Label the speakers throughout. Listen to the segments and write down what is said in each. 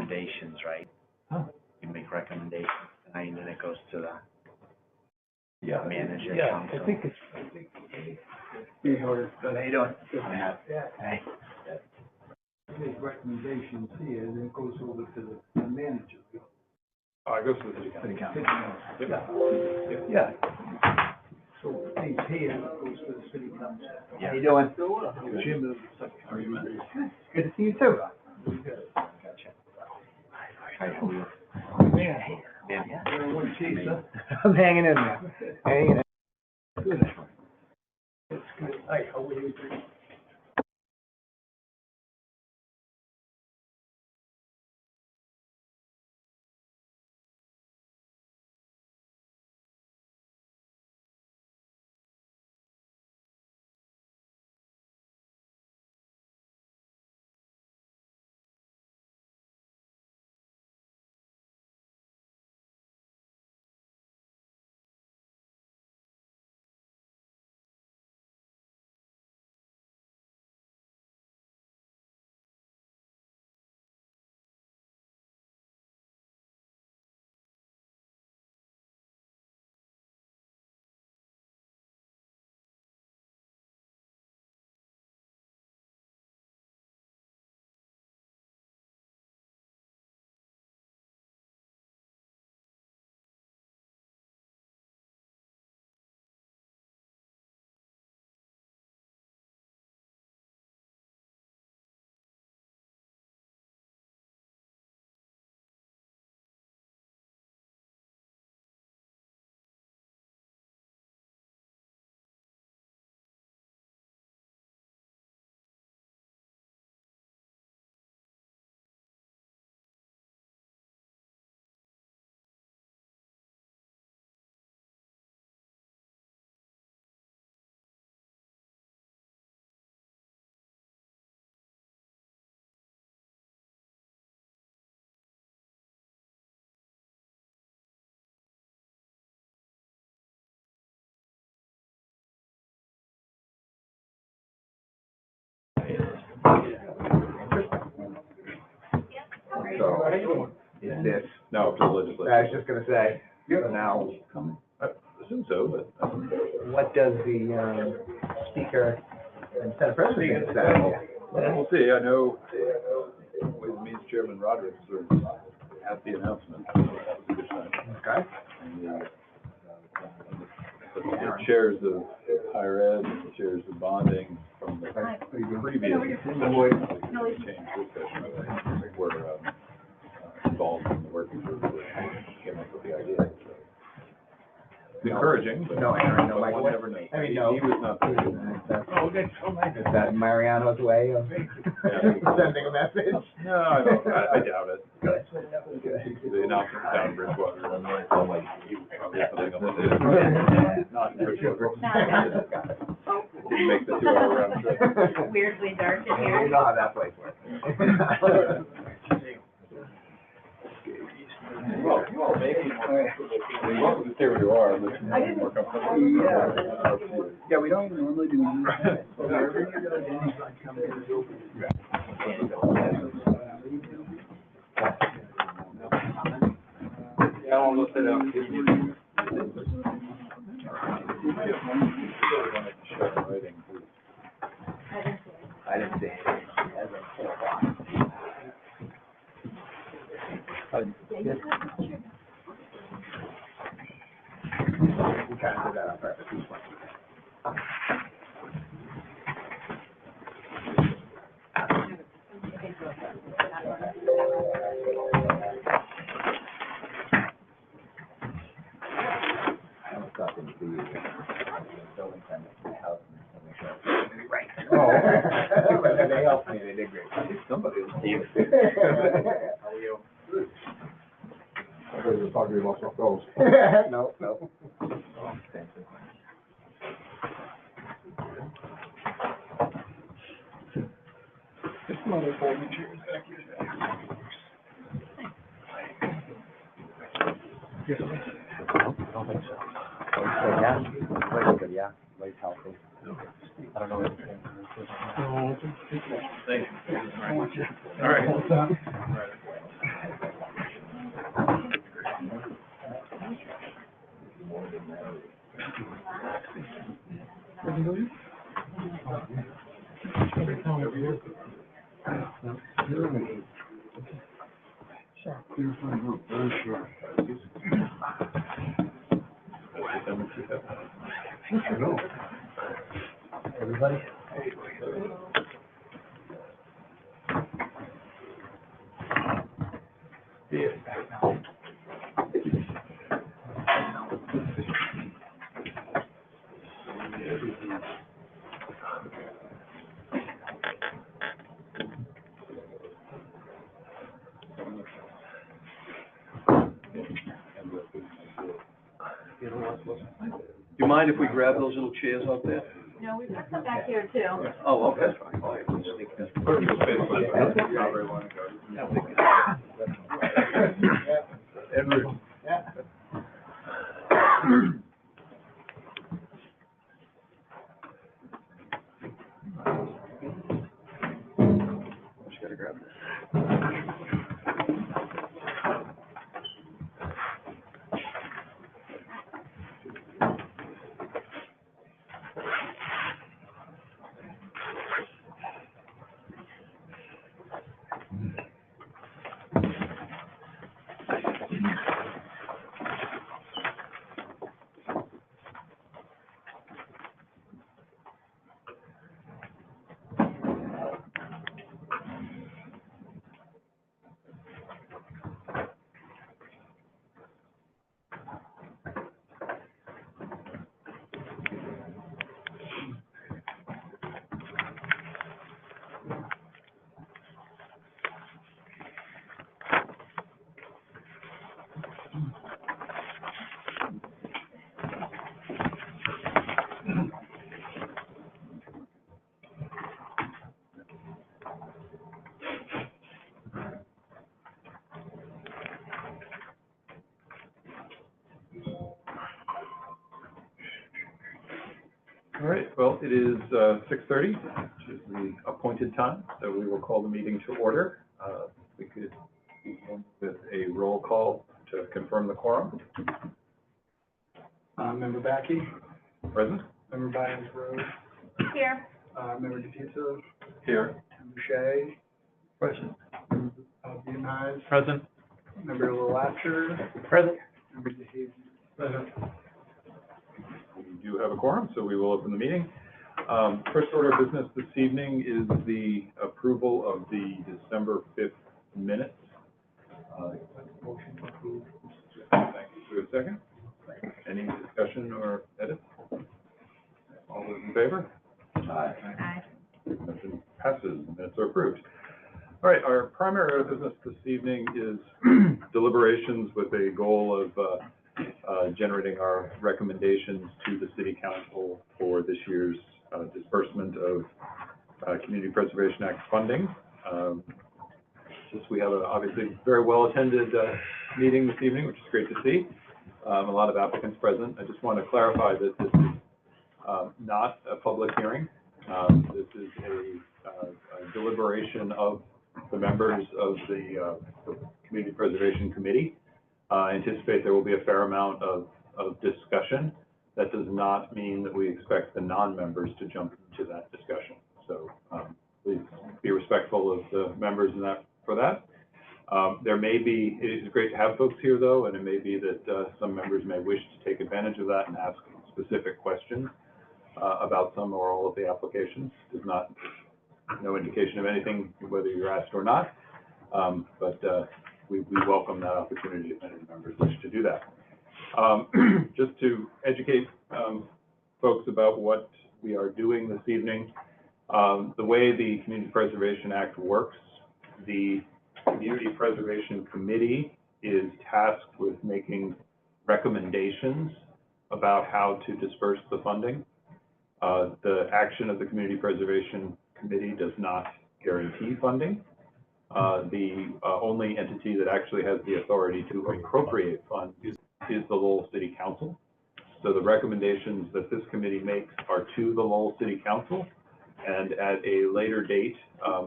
Speaker 1: recommendations, right?
Speaker 2: Huh?
Speaker 1: You make recommendations tonight, and then it goes to the
Speaker 2: Yeah.
Speaker 1: manager,
Speaker 2: Yeah,
Speaker 1: council.
Speaker 2: I think it's.
Speaker 1: Hey, how you doing?
Speaker 2: Yeah.
Speaker 1: Hey.
Speaker 3: Make recommendations here, and then it goes over to the manager.
Speaker 4: Oh, it goes to the city council.
Speaker 2: Yeah.
Speaker 3: So things here, it goes to the city council.
Speaker 1: Yeah.
Speaker 2: How you doing?
Speaker 3: Jim is the secretary.
Speaker 2: Good to see you too.
Speaker 1: Gotcha. How are you?
Speaker 2: Man,
Speaker 1: Yeah.
Speaker 3: One case, huh?
Speaker 2: I'm hanging in there. Hanging in.
Speaker 3: Good. That's good. Hi, how are you?
Speaker 2: So, is this,
Speaker 4: No, to the
Speaker 2: I was
Speaker 4: legislature.
Speaker 2: just gonna say, so now,
Speaker 4: I assume so, but.
Speaker 2: what does the, speaker and Senate President say?
Speaker 4: We'll see, I know, Ways and Means Chairman Roderick sort of at the announcement. That was a good sign.
Speaker 2: Okay.
Speaker 4: And the chairs of higher ed, and the chairs of bonding from the previous change this session were involved in the working group that came up with the idea. So. It's encouraging, but
Speaker 2: No Aaron, no
Speaker 4: but
Speaker 2: Michael.
Speaker 4: one never knows.
Speaker 2: I mean,
Speaker 4: He
Speaker 2: no.
Speaker 4: was not there.
Speaker 2: Oh, that's so nice. Is that Mariano's way of sending a message?
Speaker 4: No, I doubt it.
Speaker 2: Good.
Speaker 4: The announcement down in Bridgewater, and I'm like, he was probably something else. Not in Bridgewater. Didn't make the 2-hour round trip.
Speaker 5: Weirdly dark in
Speaker 2: You
Speaker 5: here.
Speaker 2: know how that place works.
Speaker 4: Well, you all may be more comfortable. I mean, welcome to stay where you are, but you might be more comfortable.
Speaker 3: Yeah, we don't normally do that. So wherever you go, anytime come in and open.
Speaker 4: Yeah, I'll look it up.
Speaker 2: I didn't see it. We kind of did that on purpose. I almost thought it would be building permit for the house and make sure. Right. Oh, but then they helped me, they did great.
Speaker 4: I think somebody was
Speaker 1: Steve.
Speaker 2: How are you?
Speaker 3: I thought you were talking about some goals.
Speaker 2: No.
Speaker 4: Just some other folding chairs back here.
Speaker 1: I don't think so. Yeah, Blake's good, yeah. Blake's healthy. I don't know what to
Speaker 4: Thank you. All right.
Speaker 1: Everybody?
Speaker 5: Do you mind if we grab those little chairs out there?
Speaker 6: No, we've got some back here too.
Speaker 5: Oh, okay.
Speaker 1: Edward.
Speaker 5: Just gotta grab this. All right, well, it is 6:30, which is the appointed time, so we will call the meeting to order. We could begin with a roll call to confirm the quorum.
Speaker 3: Member Backey,
Speaker 5: Present?
Speaker 3: Member Byers Rose,
Speaker 6: Here.
Speaker 3: Member DePizza,
Speaker 5: Here.
Speaker 3: Member Shea,
Speaker 5: Present.
Speaker 3: Butenheim,
Speaker 5: Present.
Speaker 3: Member Latcher,
Speaker 5: Present.
Speaker 3: Member DeHaven. Present.
Speaker 5: We do have a quorum, so we will open the meeting. First order of business this evening is the approval of the December 5th minutes. Motion to approve. Thank you. Do we have a second? Any discussion or edits? All those in favor?
Speaker 6: Aye.
Speaker 5: Motion passes, minutes are approved. All right, our primary order of business this evening is deliberations with a goal of generating our recommendations to the City Council for this year's disbursement of Community Preservation Act funding. We have a obviously very well-attended meeting this evening, which is great to see. A lot of applicants present. I just want to clarify that this is not a public hearing. This is a deliberation of the members of the Community Preservation Committee. I anticipate there will be a fair amount of discussion. That does not mean that we expect the non-members to jump into that discussion. So please be respectful of the members in that for that. There may be, it is great to have folks here though, and it may be that some members may wish to take advantage of that and ask specific questions about some or all of the applications. There's no indication of anything, whether you're asked or not, but we welcome that opportunity if any members wish to do that. Just to educate folks about what we are doing this evening, the way the Community Preservation Act works, the Community Preservation Committee is tasked with making recommendations about how to disperse the funding. The action of the Community Preservation Committee does not guarantee funding. The only entity that actually has the authority to appropriate funds is the Lowell City Council. So the recommendations that this committee makes are to the Lowell City Council, and at a later date,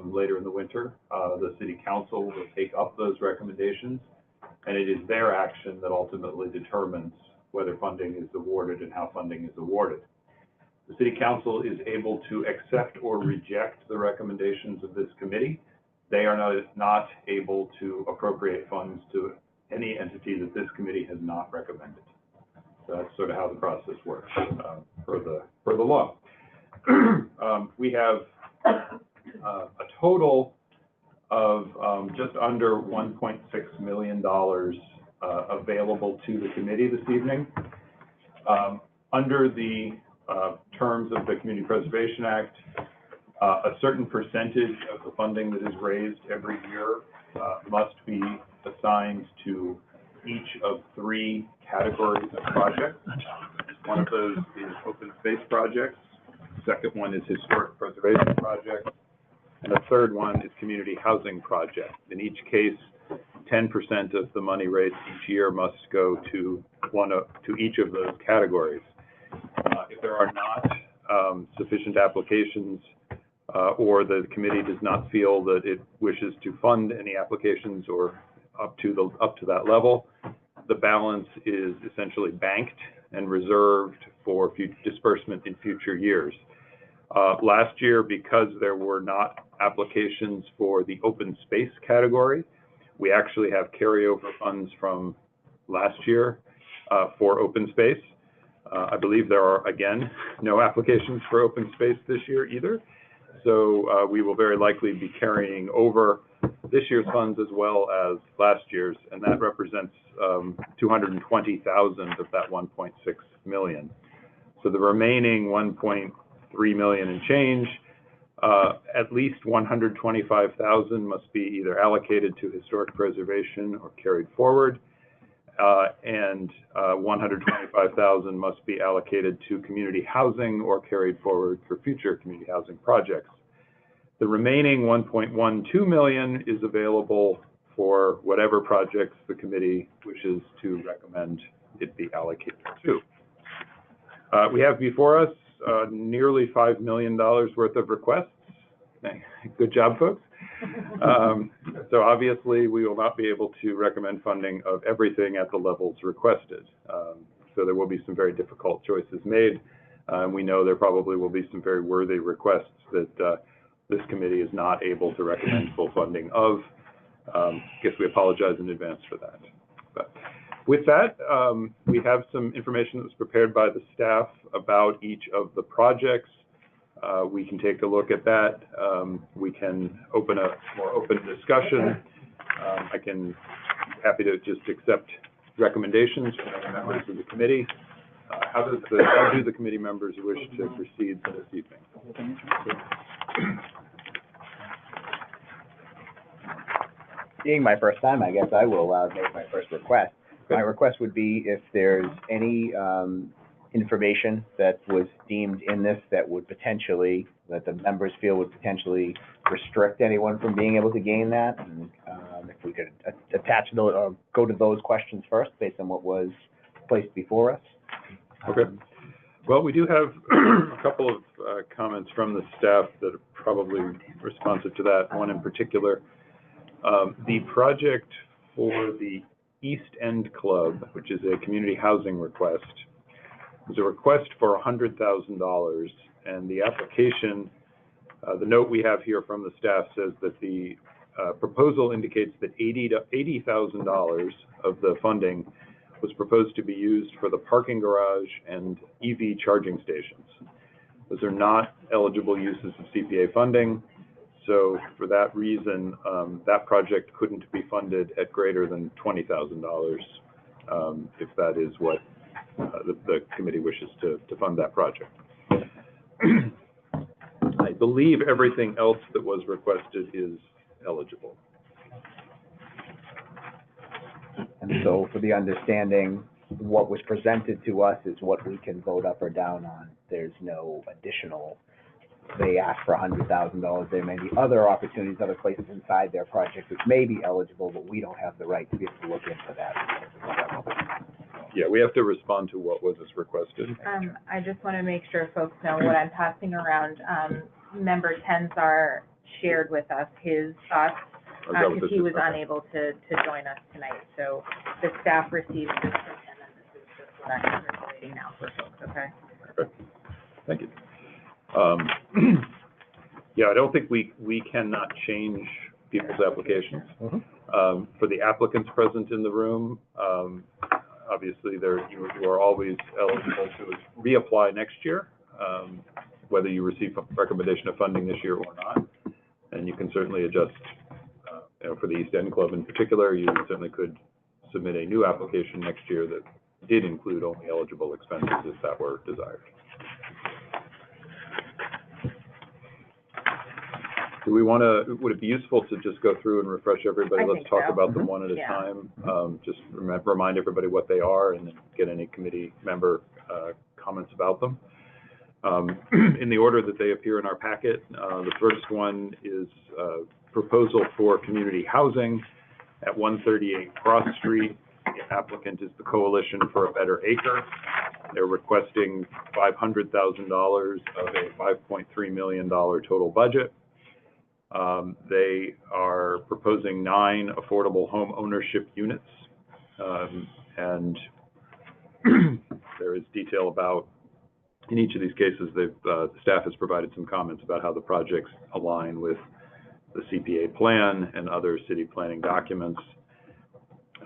Speaker 5: later in the winter, the City Council will take up those recommendations, and it is their action that ultimately determines whether funding is awarded and how funding is awarded. The city council is able to accept or reject the recommendations of this committee. They are not able to appropriate funds to any entity that this committee has not recommended. So that's sort of how the process works for the law. We have a total of just under $1.6 million available to the committee this evening. Under the terms of the Community Preservation Act, a certain percentage of the funding that is raised every year must be assigned to each of 3 categories of projects. One of those is open space projects. The second one is historic preservation projects. And the third one is community housing projects. In each case, 10% of the money raised each year must go to each of those categories. If there are not sufficient applications or the committee does not feel that it wishes to fund any applications or up to that level, the balance is essentially banked and reserved for disbursement in future years. Last year, because there were not applications for the open space category, we actually have carryover funds from last year for open space. I believe there are, again, no applications for open space this year either. So we will very likely be carrying over this year's funds as well as last year's, and that represents 220,000 of that 1.6 million. So the remaining 1.3 million and change, at least 125,000 must be either allocated to historic preservation or carried forward, and 125,000 must be allocated to community housing or carried forward for future community housing projects. The remaining 1.12 million is available for whatever projects the committee wishes to recommend it be allocated to. We have before us nearly $5 million worth of requests. Good job, folks. So obviously, we will not be able to recommend funding of everything at the levels requested. So there will be some very difficult choices made. We know there probably will be some very worthy requests that this committee is not able to recommend full funding of. I guess we apologize in advance for that. But with that, we have some information that was prepared by the staff about each of the projects. We can take a look at that. We can open a more open discussion. I can be happy to just accept recommendations from the members of the committee. How do the committee members wish to proceed this evening?
Speaker 2: Being my first time, I guess I will make my first request. My request would be if there's any information that was deemed in this that would potentially, that the members feel would potentially restrict anyone from being able to gain that. And if we could attach those or go to those questions first based on what was placed before us.
Speaker 5: Okay. Well, we do have a couple of comments from the staff that are probably responsive to that. One in particular, the project for the East End Club, which is a community housing request, was a request for $100,000, and the application, the note we have here from the staff says that the proposal indicates that $80,000 of the funding was proposed to be used for the parking garage and EV charging stations. Those are not eligible uses of CPA funding, so for that reason, that project couldn't be funded at greater than $20,000 if that is what the committee wishes to fund that project. I believe everything else that was requested is eligible.
Speaker 2: And so for the understanding, what was presented to us is what we can vote up or down on. There's no additional, they asked for $100,000. There may be other opportunities, other places inside their project which may be eligible, but we don't have the right to be able to look into that.
Speaker 5: Yeah, we have to respond to what was requested.
Speaker 6: I just want to make sure folks know what I'm passing around. Member Tenzar shared with us his thoughts because he was unable to join us tonight. So the staff received this from him, and this is just what I'm circulating now for folks, okay?
Speaker 5: Thank you. Yeah, I don't think we cannot change people's applications. For the applicants present in the room, obviously you are always eligible to reapply next year, whether you receive a recommendation of funding this year or not. And you can certainly adjust, for the East End Club in particular, you certainly could submit a new application next year that did include only eligible expenses if that were desired. Do we want to, would it be useful to just go through and refresh everybody?
Speaker 6: I
Speaker 5: Let's
Speaker 6: think
Speaker 5: talk
Speaker 6: so.
Speaker 5: about them one at a
Speaker 6: Yeah.
Speaker 5: time. Just remind everybody what they are and then get any committee member comments about them. In the order that they appear in our packet, the first one is proposal for community housing at 138 Cross Street. The applicant is the Coalition for a Better Acre. They're requesting $500,000 of a $5.3 million total budget. They are proposing 9 affordable home ownership units, and there is detail about, in each of these cases, the staff has provided some comments about how the projects align with the CPA plan and other city planning documents,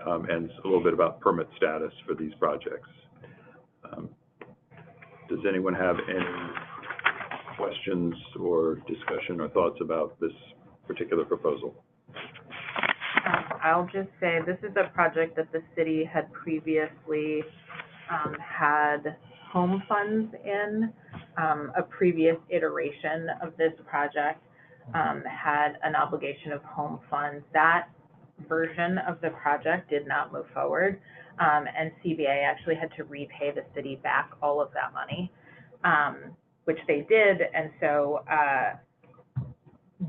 Speaker 5: and a little bit about permit status for these projects. Does anyone have any questions or discussion or thoughts about this particular proposal?
Speaker 6: I'll just say this is a project that the city had previously had home funds in. A previous iteration of this project had an obligation of home funds. That version of the project did not move forward, and CBA actually had to repay the city back all of that money, which they did, and so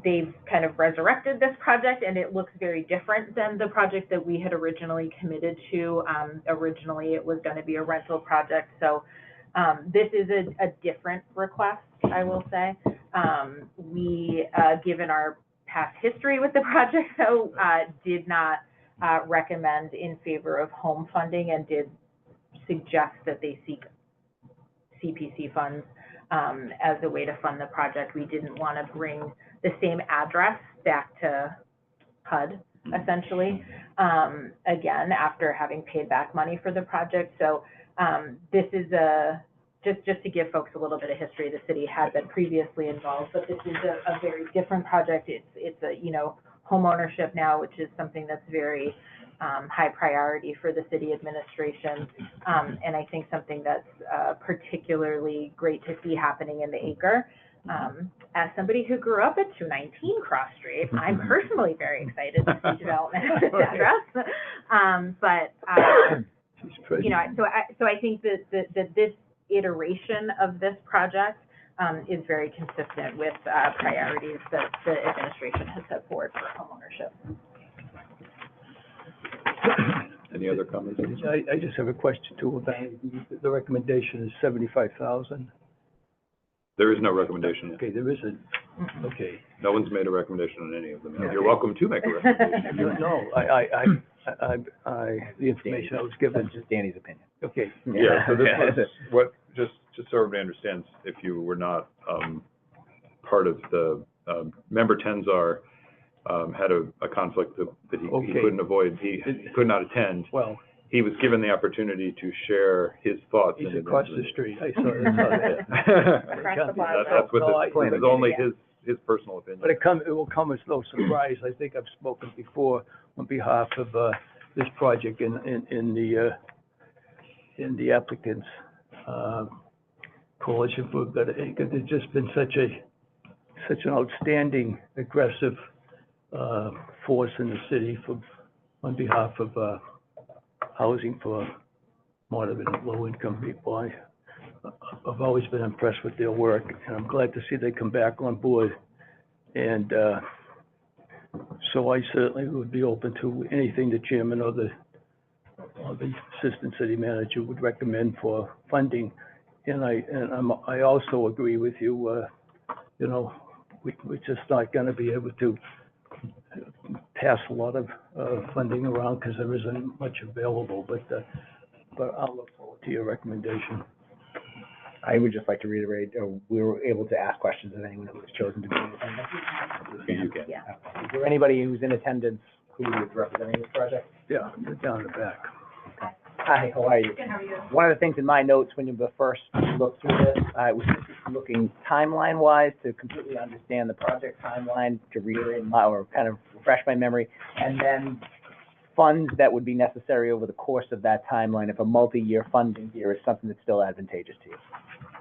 Speaker 6: they've kind of resurrected this project, and it looks very different than the project that we had originally committed to. Originally, it was going to be a rental project, so this is a different request, I will say. We, given our past history with the project, though, did not recommend in favor of home funding and did suggest that they seek CPC funds as a way to fund the project. We didn't want to bring the same address back to HUD, essentially, again, after having paid back money for the project. So this is just to give folks a little bit of history, the city had been previously involved, but this is a very different project. It's a, home ownership now, which is something that's very high priority for the city administration, and I think something that's particularly great to see happening in the Acre. As somebody who grew up at 219 Cross Street, I'm personally very excited to see development at this address. So I think that this iteration of this project is very consistent with priorities that the administration has set forward for homeownership.
Speaker 5: Any other comments?
Speaker 3: I just have a question too about the recommendation is 75,000.
Speaker 5: There is no recommendation.
Speaker 3: Okay, there isn't. Okay.
Speaker 5: No one's made a recommendation on any of them. You're welcome to make a recommendation if you want.
Speaker 3: No, the information I was given.
Speaker 2: That's just Danny's opinion.
Speaker 3: Okay.
Speaker 5: Yeah, so this was what, just so everybody understands, if you were not part of the, member Tenzar had a conflict that he couldn't avoid. He could not attend.
Speaker 3: Well,
Speaker 5: he was given the opportunity to share his thoughts.
Speaker 3: he's across the street. I saw that.
Speaker 6: Across the plaza.
Speaker 5: That's what this is only his personal opinion.
Speaker 3: But it will come as no surprise. I think I've spoken before on behalf of this project in the applicants' Coalition for a Better Acre. There's just been such an outstanding, aggressive force in the city on behalf of housing for moderate and low-income people. I've always been impressed with their work, and I'm glad to see they come back on board. And so I certainly would be open to anything the chairman or the assistant city manager would recommend for funding. And I also agree with you. We're just not going to be able to pass a lot of funding around because there isn't much available. But I'll look forward to your recommendation.
Speaker 2: I would just like to reiterate, we were able to ask questions of anyone who was chosen to be in attendance.
Speaker 4: You can.
Speaker 6: Yeah.
Speaker 2: Is there anybody who's in attendance who is representing this project?
Speaker 3: Yeah, they're down in the back.
Speaker 2: Hi, how are you?
Speaker 6: Good, how are you?
Speaker 2: One of the things in my notes when you first looked through this, I was looking timeline-wise to completely understand the project timeline, to reiterate or kind of refresh my memory, and then funds that would be necessary over the course of that timeline, if a multi-year funding here is something that's still advantageous to you.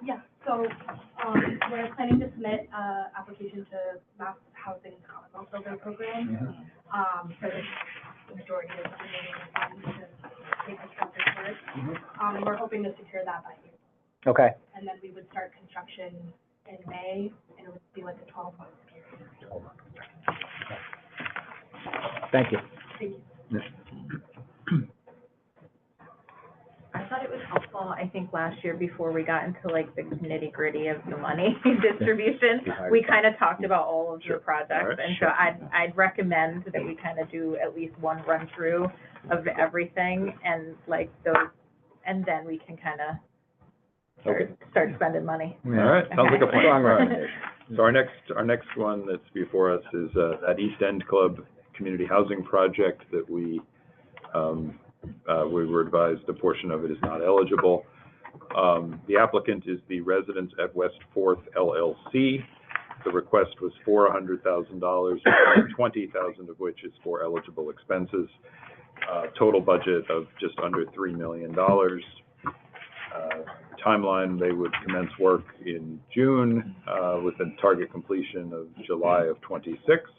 Speaker 7: Yeah, so, we're planning to submit, application to Mass Housing Commonwealth Builder Program, for the majority of the remaining funds to take construction work. And we're hoping to secure that by April.
Speaker 2: Okay.
Speaker 7: And then we would start construction in May, and it would be like a 12-month period.
Speaker 2: Thank you.
Speaker 7: Thank you.
Speaker 6: I thought it was helpful, I think last year before we got into like the nitty gritty of the money distribution, we kind of talked about all of the
Speaker 4: Sure.
Speaker 6: projects.
Speaker 4: All right.
Speaker 6: And so I'd recommend that we kind of do at least one run through of everything and like those, and then we can kind of start spending money.
Speaker 4: All right, sounds like a plan.
Speaker 2: Strong
Speaker 4: All right.
Speaker 2: recommendation.
Speaker 4: So our next one that's before us is that East End Club Community Housing Project that we were advised a portion of it is not eligible. The applicant is the Residents at West Fourth LLC. The request was for $100,000, $20,000 of which is for eligible expenses. Total budget of just under $3 million. Timeline, they would commence work in June with a target completion of July of '26.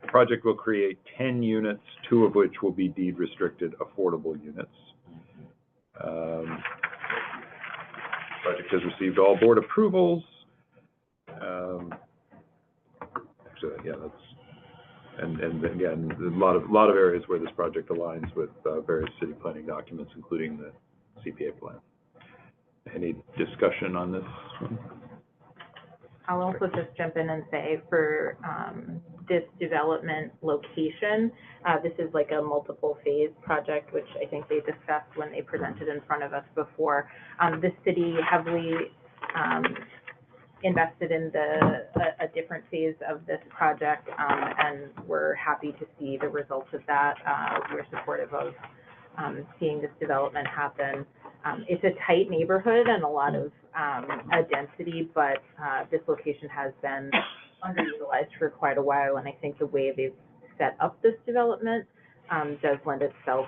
Speaker 4: The project will create 10 units, 2 of which will be deed-restricted affordable units. Project has received all board approvals. So yeah, and again, a lot of areas where this project aligns with various city planning documents, including the CPA plan. Any discussion on this one?
Speaker 6: I'll also just jump in and say for this development location, this is like a multiple phase project, which I think they discussed when they presented in front of us before. The city heavily invested in a different phase of this project, and we're happy to see the results of that. We're supportive of seeing this development happen. It's a tight neighborhood and a lot of density, but this location has been underutilized for quite a while, and I think the way they've set up this development does lend itself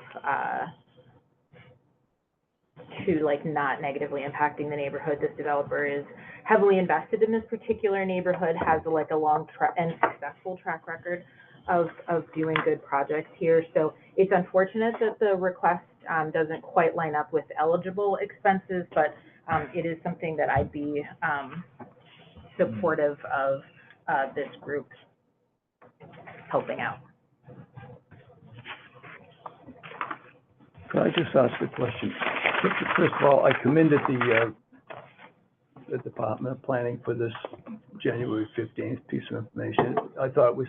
Speaker 6: to like not negatively impacting the neighborhood. This developer is heavily invested in this particular neighborhood, has like a long and successful track record of doing good projects here. So it's unfortunate that the request doesn't quite line up with eligible expenses, but it is something that I'd be supportive of this group helping out.
Speaker 3: Can I just ask a question? First of all, I commended the Department of Planning for this January 15th piece of information. I thought it was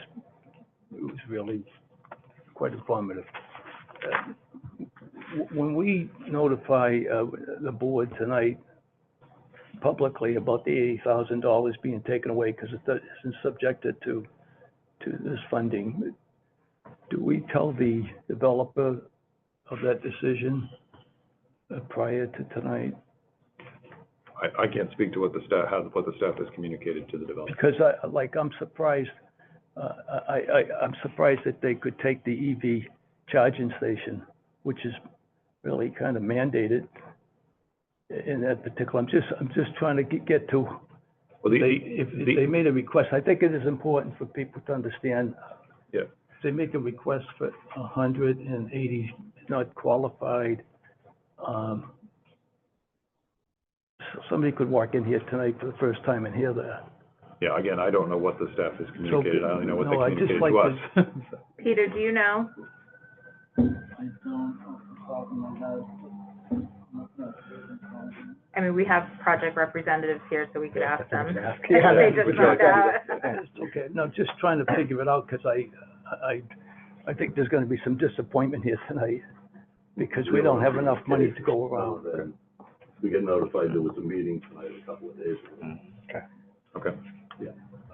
Speaker 3: really quite informative. When we notify the board tonight publicly about the $80,000 being taken away because it isn't subjected to this funding, do we tell the developer of that decision prior to tonight?
Speaker 4: I can't speak to what the staff has communicated to the developer.
Speaker 3: Because I'm surprised. I'm surprised that they could take the EV charging station, which is really kind of mandated in that particular. I'm just trying to get to.
Speaker 4: Well,
Speaker 3: If they made a request, I think it is important for people to understand.
Speaker 4: Yeah.
Speaker 3: If they make a request for 180 not qualified, somebody could walk in here tonight for the first time and hear that.
Speaker 4: Yeah, again, I don't know what the staff has communicated. I only know what they
Speaker 3: I just
Speaker 4: communicated to
Speaker 3: like
Speaker 4: us.
Speaker 6: Peter, do you know? I mean, we have project representatives here, so we could ask them.
Speaker 2: Yeah,
Speaker 6: They just found out.
Speaker 3: Okay, no, just trying to figure it out, because I think there's gonna be some disappointment here tonight, because we don't have enough money to go around.
Speaker 8: we get notified there was a meeting tonight a couple of days ago.
Speaker 5: Okay.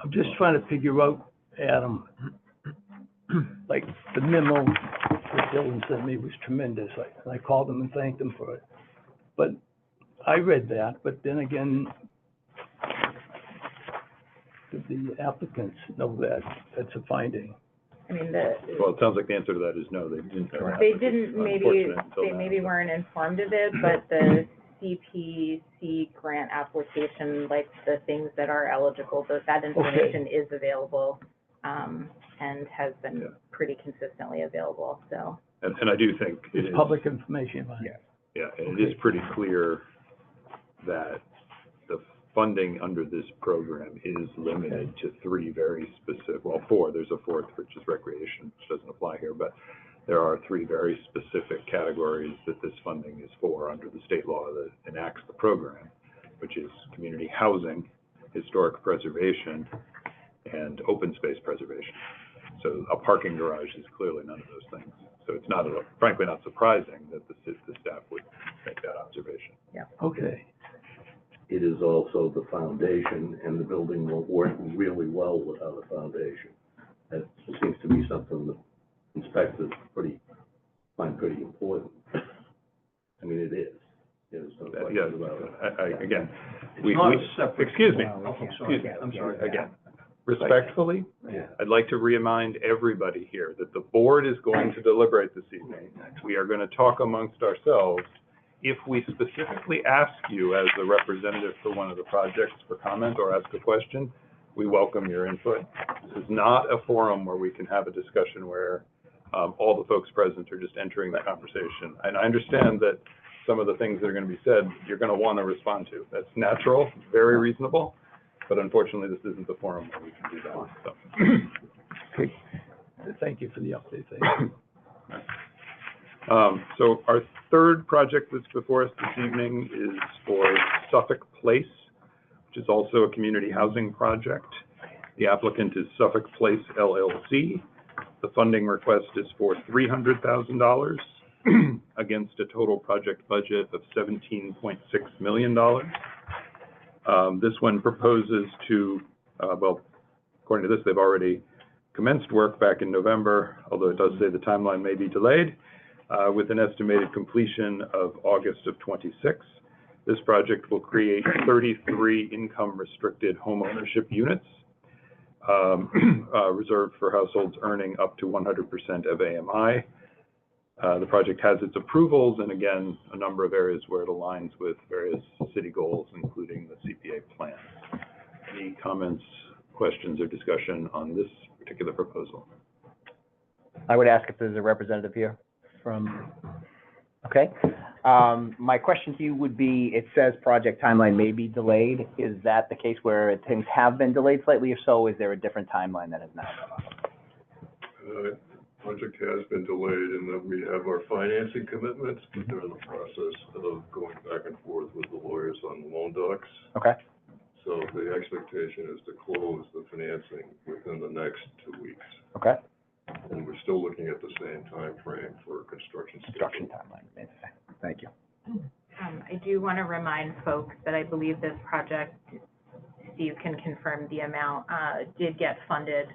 Speaker 3: I'm just trying to figure out, Adam, like, the memo that Dylan sent me was tremendous. I called him and thanked him for it. But I read that, but then again, did the applicants know that that's a finding?
Speaker 6: I mean,
Speaker 5: Well, it sounds like the answer to that is no, they didn't.
Speaker 6: they didn't, maybe,
Speaker 5: Unfortunate until
Speaker 6: they
Speaker 5: now.
Speaker 6: maybe weren't informed of it, but the CPC grant application, like the things that are eligible, that information is available, and has been pretty consistently available, so.
Speaker 5: And I do think it
Speaker 3: It's
Speaker 5: is.
Speaker 3: public information, right?
Speaker 5: Yeah, and it is pretty clear that the funding under this program is limited to three very specific, well, four, there's a fourth, which is recreation, which doesn't apply here, but there are three very specific categories that this funding is for under the state law that enacts the program, which is community housing, historic preservation, and open space preservation. So a parking garage is clearly none of those things. So it's not, frankly, not surprising that the staff would make that observation.
Speaker 6: Yeah.
Speaker 3: Okay.
Speaker 8: It is also the foundation, and the building won't work really well without a foundation. That seems to be something that inspectors find pretty important. I mean, it is. There's no question about it.
Speaker 5: Again,
Speaker 3: It's not a separate.
Speaker 5: excuse me,
Speaker 3: Oh, I'm
Speaker 5: excuse me,
Speaker 3: sorry.
Speaker 5: I'm sorry, again, respectfully,
Speaker 8: Yeah.
Speaker 5: I'd like to remind everybody here that the board is going to deliberate this evening. We are going to talk amongst ourselves. If we specifically ask you as a representative for one of the projects for comment or ask a question, we welcome your input. This is not a forum where we can have a discussion where all the folks present are just entering the conversation. And I understand that some of the things that are going to be said, you're going to want to respond to. That's natural, very reasonable, but unfortunately, this isn't the forum where we can do that. So.
Speaker 3: Okay. Thank you for the update. Thank you.
Speaker 5: So our third project that's before us this evening is for Suffolk Place, which is also a community housing project. The applicant is Suffolk Place LLC. The funding request is for $300,000 against a total project budget of $17.6 million. This one proposes to, well, according to this, they've already commenced work back in November, although it does say the timeline may be delayed, with an estimated completion of August of '26. This project will create 33 income-restricted home ownership units reserved for households earning up to 100% of AMI. The project has its approvals and, again, a number of areas where it aligns with various city goals, including the CPA plan. Any comments, questions, or discussion on this particular proposal?
Speaker 2: I would ask if there's a representative here from, okay. My question to you would be, it says project timeline may be delayed. Is that the case where things have been delayed slightly? If so, is there a different timeline that has now come up?
Speaker 9: Project has been delayed in that we have our financing commitments, but they're in the process of going back and forth with the lawyers on the loan docs.
Speaker 2: Okay.
Speaker 9: So the expectation is to close the financing within the next 2 weeks.
Speaker 2: Okay.
Speaker 9: And we're still looking at the same time frame for construction.
Speaker 2: Construction timeline. Thank you.
Speaker 6: I do want to remind folks that I believe this project, Steve can confirm the amount, did get funded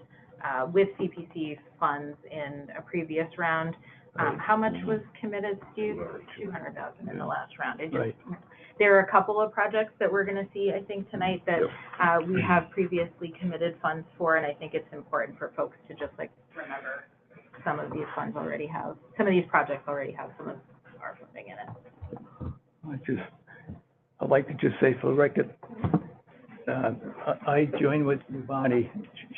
Speaker 6: with CPC funds in a previous round. How much was committed, Steve? 200,000 in the last round.
Speaker 3: Right.
Speaker 6: There are a couple of projects that we're going to see, I think, tonight that we have previously committed funds for, and I think it's important for folks to just like remember some of these funds already have, some of these projects already have some of our funding in it.
Speaker 3: I'd like to just say for the record, I joined with Bonnie.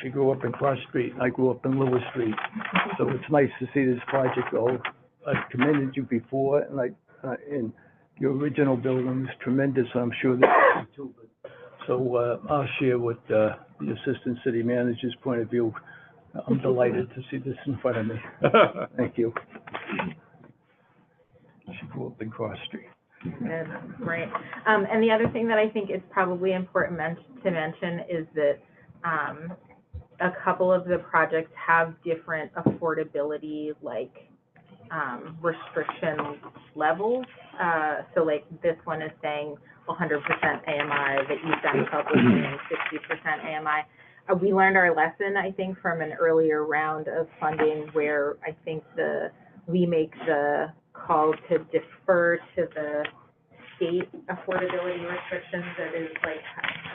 Speaker 3: She grew up in Cross Street, I grew up in Lewis Street. So it's nice to see this project go. I've commended you before, and and your original building was tremendous, I'm sure that is too. So I'll share with the Assistant City Manager's point of view. I'm delighted to see this in front of me. Thank you. She grew up in Cross Street.
Speaker 6: Good, right. And the other thing that I think is probably important to mention is that a couple of the projects have different affordability, like restriction levels. So like this one is saying 100% AMI, the East End Publishing 60% AMI. We learned our lesson, I think, from an earlier round of funding where I think we make the call to defer to the state affordability restrictions that is like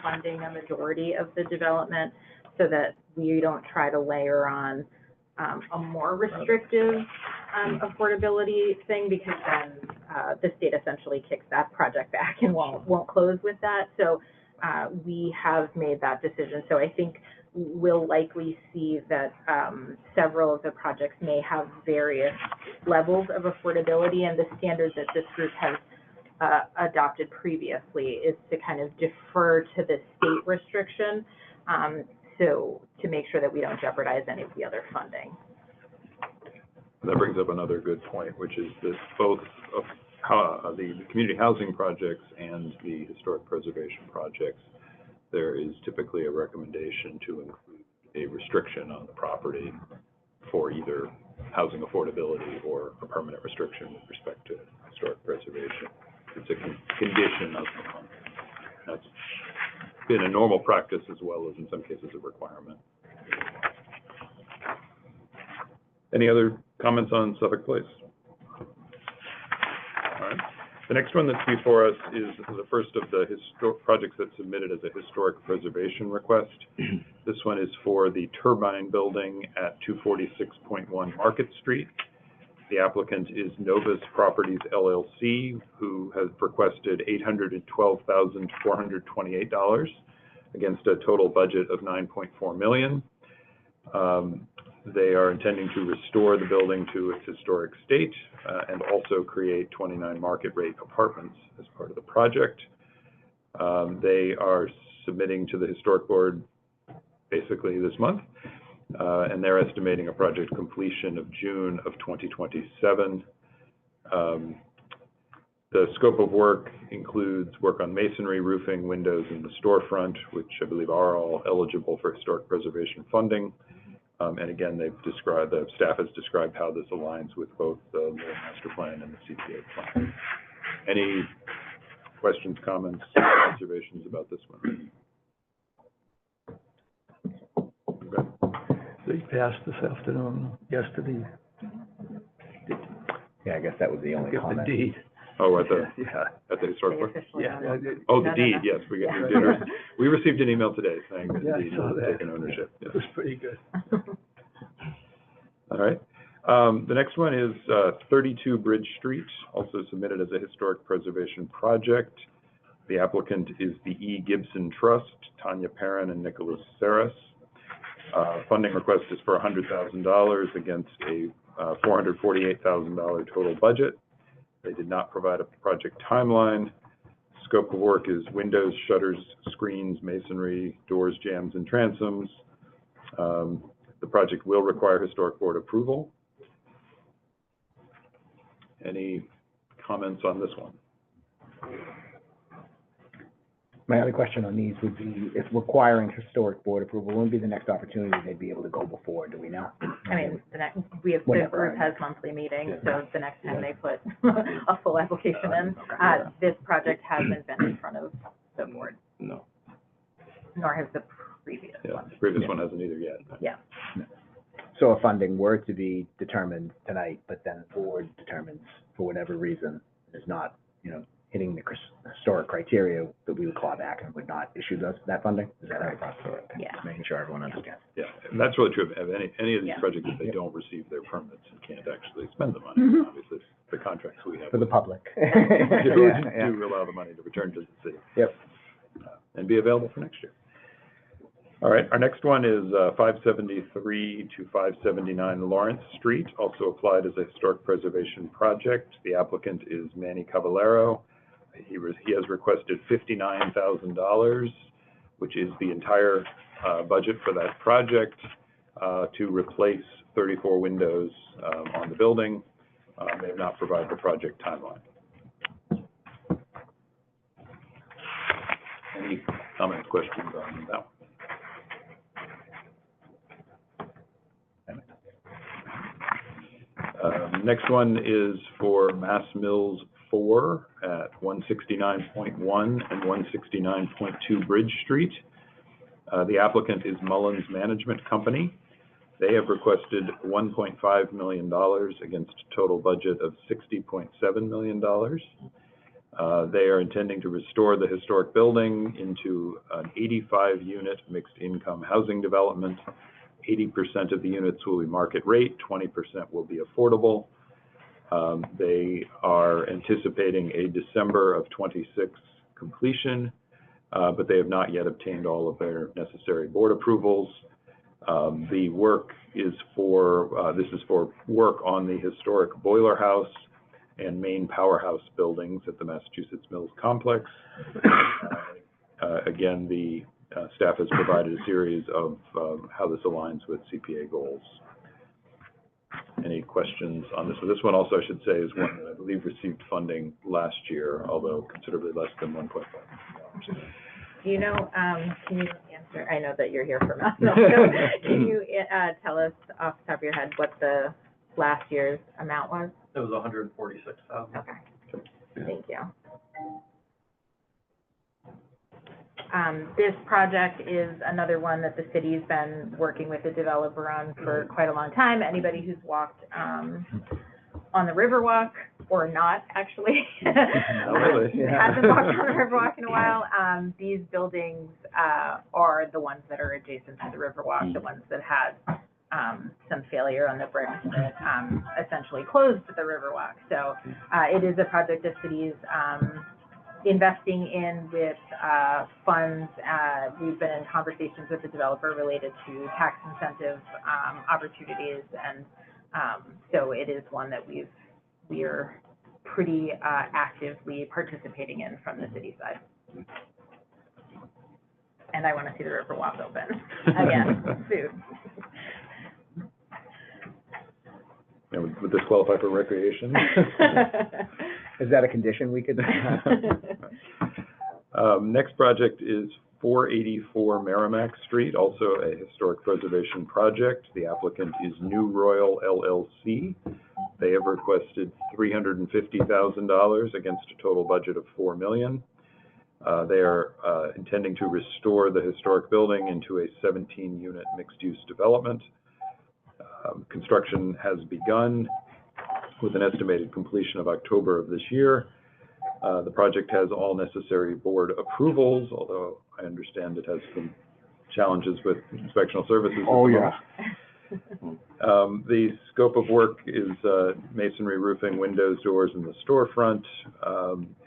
Speaker 6: funding a majority of the development, so that we don't try to layer on a more restrictive affordability thing, because then the state essentially kicks that project back and won't close with that. So we have made that decision. So I think we'll likely see that several of the projects may have various levels of affordability, and the standards that this group has adopted previously is to kind of defer to the state restriction, so to make sure that we don't jeopardize any of the other funding.
Speaker 5: That brings up another good point, which is that both of the community housing projects and the historic preservation projects, there is typically a recommendation to include a restriction on the property for either housing affordability or a permanent restriction with respect to historic preservation. It's a condition of the funding. That's been a normal practice as well as in some cases a requirement. Any other comments on Suffolk Place? All right. The next one that's before us is the first of the projects that's submitted as a historic preservation request. This one is for the turbine building at 246.1 Market Street. The applicant is Novus Properties LLC, who has requested $812,428 against a total budget of $9.4 million. They are intending to restore the building to its historic state and also create 29 market rate apartments as part of the project. They are submitting to the Historic Board basically this month, and they're estimating a project completion of June of 2027. The scope of work includes work on masonry, roofing, windows, and the storefront, which I believe are all eligible for historic preservation funding. And again, the staff has described how this aligns with both the Lowell Master Plan and the CPA plan. Any questions, comments, observations about this one? Okay.
Speaker 3: They passed this afternoon, yesterday,
Speaker 2: Yeah, I guess that was the only
Speaker 3: get the
Speaker 2: comment.
Speaker 3: deed.
Speaker 5: Oh, at the
Speaker 3: Yeah,
Speaker 5: historic
Speaker 6: They
Speaker 5: board?
Speaker 6: officially
Speaker 3: yeah.
Speaker 6: own it.
Speaker 5: Oh, the
Speaker 6: No, no,
Speaker 5: deed,
Speaker 6: no.
Speaker 5: yes, we
Speaker 6: Yeah.
Speaker 5: did. We received an email today saying that
Speaker 3: Yeah,
Speaker 5: the
Speaker 3: I
Speaker 5: deed
Speaker 3: saw
Speaker 5: was
Speaker 3: that.
Speaker 5: taken ownership. Yes.
Speaker 3: It was pretty good.
Speaker 5: All right. The next one is 32 Bridge Street, also submitted as a historic preservation project. The applicant is the E. Gibson Trust, Tanya Perrin and Nicholas Saris. Funding request is for $100,000 against a $448,000 total budget. They did not provide a project timeline. Scope of work is windows, shutters, screens, masonry, doors, jambs, and transoms. The project will require Historic Board approval. Any comments on this one?
Speaker 2: My other question on these would be, if requiring historic board approval, when would be the next opportunity they'd be able to go before, do we know?
Speaker 6: I mean, the
Speaker 2: Whenever,
Speaker 6: group
Speaker 2: I
Speaker 6: has monthly meetings, so the next time they put a full application in, this project hasn't been in front of the board,
Speaker 8: No.
Speaker 6: nor has the previous
Speaker 5: Yeah,
Speaker 6: one.
Speaker 5: the previous one hasn't either yet.
Speaker 6: Yeah.
Speaker 2: So if funding were to be determined tonight, but then the board determines for whatever reason is not, hitting the historic criteria, that we would claw back and would not issue that funding? Is that right?
Speaker 6: Yeah.
Speaker 2: Just making sure everyone understands.
Speaker 5: Yeah, and that's really true of any of these
Speaker 6: Yeah.
Speaker 5: projects, if they don't receive their permits and can't actually spend the money. Obviously, the contracts we have
Speaker 2: For the public.
Speaker 5: do allow the money to return to the city.
Speaker 2: Yep.
Speaker 5: And be available for next year. All right, our next one is 573 to 579 Lawrence Street, also applied as a historic preservation project. The applicant is Manny Cavallero. He has requested $59,000, which is the entire budget for that project, to replace 34 windows on the building. They have not provided the project timeline. Any comments, questions on that one? Next one is for Mass Mills 4 at 169.1 and 169.2 Bridge Street. The applicant is Mullins Management Company. They have requested $1.5 million against a total budget of $60.7 million. They are intending to restore the historic building into an 85-unit mixed-income housing development. 80% of the units will be market rate, 20% will be affordable. They are anticipating a December of '26 completion, but they have not yet obtained all of their necessary board approvals. The work is for, this is for work on the historic boiler house and main powerhouse buildings at the Massachusetts Mills Complex. Again, the staff has provided a series of how this aligns with CPA goals. Any questions on this? So this one also, I should say, is one that I believe received funding last year, although considerably less than 1.5 million.
Speaker 6: Do you know, can you answer, I know that you're here from us, so can you tell us off the top of your head what the last year's amount was?
Speaker 1: It was 146,000.
Speaker 6: Okay, thank you. This project is another one that the city's been working with the developer on for quite a long time. Anybody who's walked on the Riverwalk, or not actually, hasn't walked on the Riverwalk in a while, these buildings are the ones that are adjacent to the Riverwalk, the ones that had some failure on the bricks that essentially closed the Riverwalk. So it is a project the city's investing in with funds. We've been in conversations with the developer related to tax incentive opportunities, and so it is one that we're pretty actively participating in from the city side. And I want to see the Riverwalk open again soon.
Speaker 5: Yeah, would this qualify for recreation?
Speaker 2: Is that a condition we could?
Speaker 5: Next project is 484 Merrimack Street, also a historic preservation project. The applicant is New Royal LLC. They have requested $350,000 against a total budget of $4 million. They are intending to restore the historic building into a 17-unit mixed-use development. Construction has begun with an estimated completion of October of this year. The project has all necessary board approvals, although I understand it has some challenges with inspectional services.
Speaker 2: Oh, yeah.
Speaker 5: The scope of work is masonry, roofing, windows, doors, and the storefront,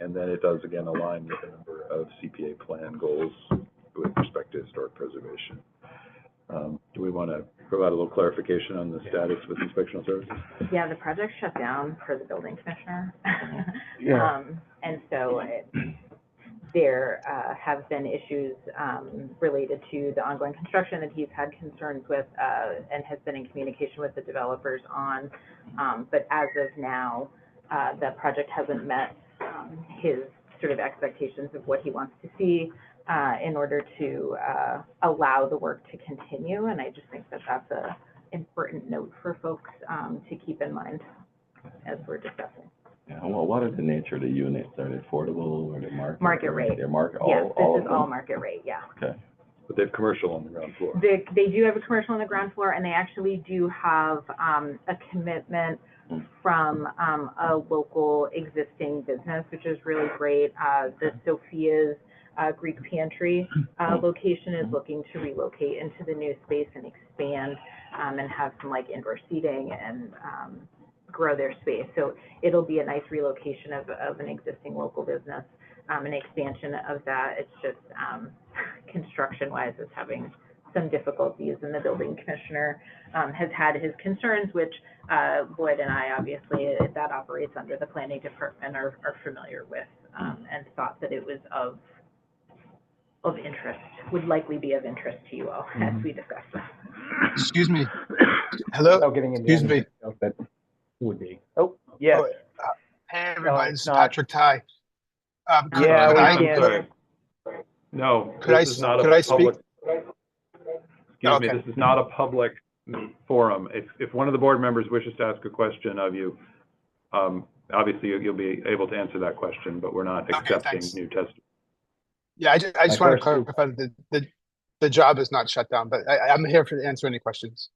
Speaker 5: and then it does again align with a number of CPA plan goals with respect to historic preservation. Do we want to provide a little clarification on the status with inspectional services?
Speaker 6: Yeah, the project shut down for the building commissioner.
Speaker 3: Yeah.
Speaker 6: And so there have been issues related to the ongoing construction that he's had concerns with and has been in communication with the developers on. But as of now, the project hasn't met his sort of expectations of what he wants to see in order to allow the work to continue. And I just think that that's an important note for folks to keep in mind as we're discussing.
Speaker 1: Yeah, well, what are the nature of the units? Are they affordable or the market?
Speaker 6: Market rate.
Speaker 1: They're market,
Speaker 6: Yes,
Speaker 1: all
Speaker 6: this is
Speaker 1: of
Speaker 6: all
Speaker 1: them?
Speaker 6: market rate, yeah.
Speaker 1: Okay.
Speaker 5: But they have commercial on the ground floor.
Speaker 6: They do have a commercial on the ground floor, and they actually do have a commitment from a local existing business, which is really great. The Sophia's Greek Pantry location is looking to relocate into the new space and expand and have some like indoor seating and grow their space. So it'll be a nice relocation of an existing local business, an expansion of that. It's just construction-wise is having some difficulties, and the building commissioner has had his concerns, which Lloyd and I, obviously, that operates under the planning department, are familiar with, and thought that it was of interest, would likely be of interest to you all as we discuss this.
Speaker 10: Excuse me. Hello?
Speaker 2: Without getting into
Speaker 10: Excuse me.
Speaker 2: that would be. Oh, yes.
Speaker 10: Hey, everybody, this is
Speaker 2: not.
Speaker 10: Patrick Ty.
Speaker 2: Yeah,
Speaker 10: could
Speaker 2: we
Speaker 10: I-
Speaker 2: can't.
Speaker 5: Sorry. No,
Speaker 10: Could I
Speaker 5: this is not
Speaker 10: could
Speaker 5: a
Speaker 10: I speak?
Speaker 5: public. Excuse me,
Speaker 10: Okay.
Speaker 5: this is not a public forum. If one of the board members wishes to ask a question of you, obviously you'll be able to answer that question, but we're not accepting
Speaker 10: thanks.
Speaker 5: new testimony.
Speaker 10: Yeah, I just
Speaker 2: My
Speaker 10: want to
Speaker 2: first is-
Speaker 10: clarify that the job is not shut down, but I'm here to answer any questions.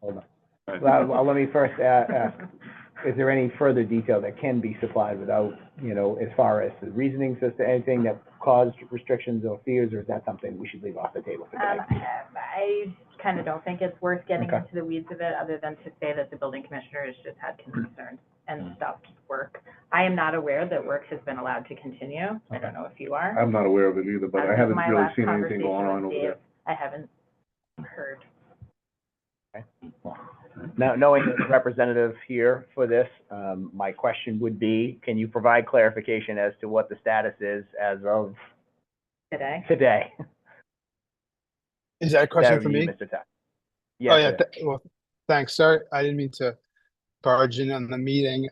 Speaker 2: Hold on.
Speaker 5: Right.
Speaker 2: Well, let me first ask, is there any further detail that can be supplied without, as far as the reasonings as to anything that caused restrictions or fears, or is that something we should leave off the table for today?
Speaker 6: I kind of don't think it's worth getting
Speaker 2: Okay.
Speaker 6: into the weeds of it, other than to say that the building commissioner has just had concerns and stopped work. I am not aware that work has been allowed to continue. I don't know if you are.
Speaker 9: I'm not aware of it either, but
Speaker 6: As
Speaker 9: I
Speaker 6: of
Speaker 9: haven't
Speaker 6: my
Speaker 9: really
Speaker 6: last
Speaker 9: seen anything
Speaker 6: conversation
Speaker 9: going on
Speaker 6: with
Speaker 9: over there.
Speaker 6: Dave, I haven't heard.
Speaker 2: Now, knowing the representative here for this, my question would be, can you provide clarification as to what the status is as of
Speaker 6: Today?
Speaker 2: today?
Speaker 10: Is that a question
Speaker 2: That
Speaker 10: for
Speaker 2: would be
Speaker 10: me?
Speaker 2: Mr. Tuck.
Speaker 10: Oh,
Speaker 2: Yes,
Speaker 10: yeah,
Speaker 2: it is.
Speaker 10: well, thanks, sir. I didn't mean to barge in on the meeting.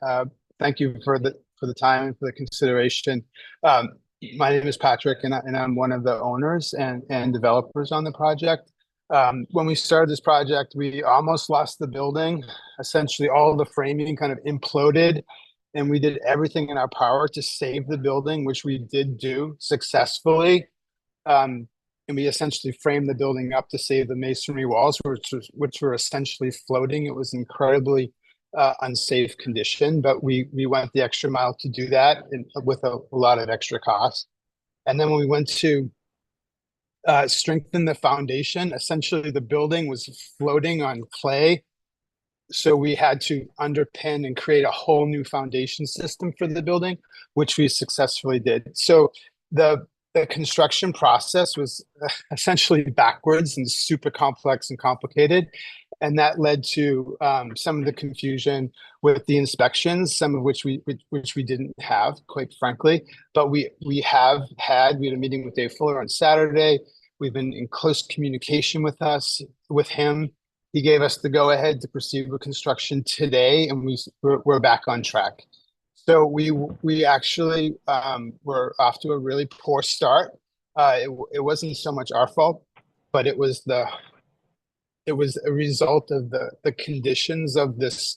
Speaker 10: Thank you for the time and for the consideration. My name is Patrick, and I'm one of the owners and developers on the project. When we started this project, we almost lost the building. Essentially, all of the framing kind of imploded, and we did everything in our power to save the building, which we did do successfully. And we essentially framed the building up to save the masonry walls, which were essentially floating. It was incredibly unsafe condition, but we went the extra mile to do that with a lot of extra cost. And then when we went to strengthen the foundation, essentially the building was floating on clay. So we had to underpin and create a whole new foundation system for the building, which we successfully did. So the construction process was essentially backwards and super complex and complicated. And that led to some of the confusion with the inspections, some of which we didn't have, quite frankly. But we had a meeting with Dave Fuller on Saturday. We've been in close communication with him. He gave us the go-ahead to proceed with construction today, and we're back on track. So we actually were off to a really poor start. It wasn't so much our fault, but it was a result of the conditions of this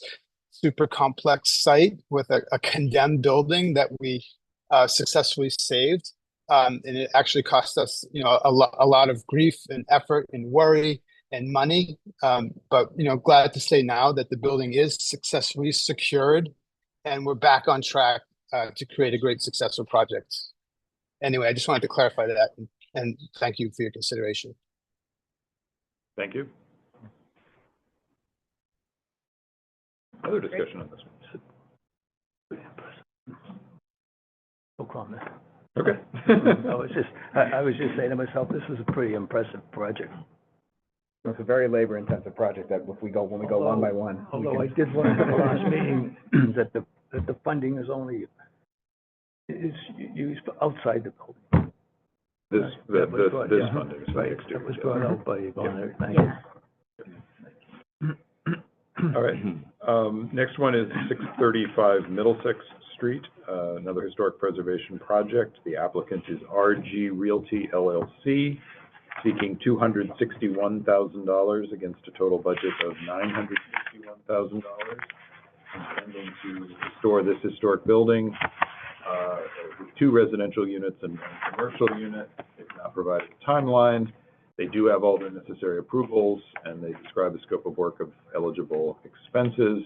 Speaker 10: super complex site with a condemned building that we successfully saved. And it actually cost us, a lot of grief and effort and worry and money. But, glad to say now that the building is successfully secured and we're back on track to create a great successful project. Anyway, I just wanted to clarify that and thank you for your consideration.
Speaker 5: Thank you. Other discussion on this one?
Speaker 3: No comment.
Speaker 5: Okay.
Speaker 3: I was just saying to myself, this was a pretty impressive project.
Speaker 2: It's a very labor-intensive project that when we go one by one.
Speaker 3: Although I did learn at the last meeting that the funding is only used for outside the building.
Speaker 5: This funding is for
Speaker 3: Right,
Speaker 5: exterior.
Speaker 3: that was brought out by Yvonne there, thank
Speaker 6: Yeah.
Speaker 5: All right. Next one is 635 Middlesex Street, another historic preservation project. The applicant is RG Realty LLC, seeking $261,000 against a total budget of $961,000. Intending to restore this historic building with 2 residential units and 1 commercial unit. They've not provided a timeline. They do have all the necessary approvals, and they describe the scope of work of eligible expenses.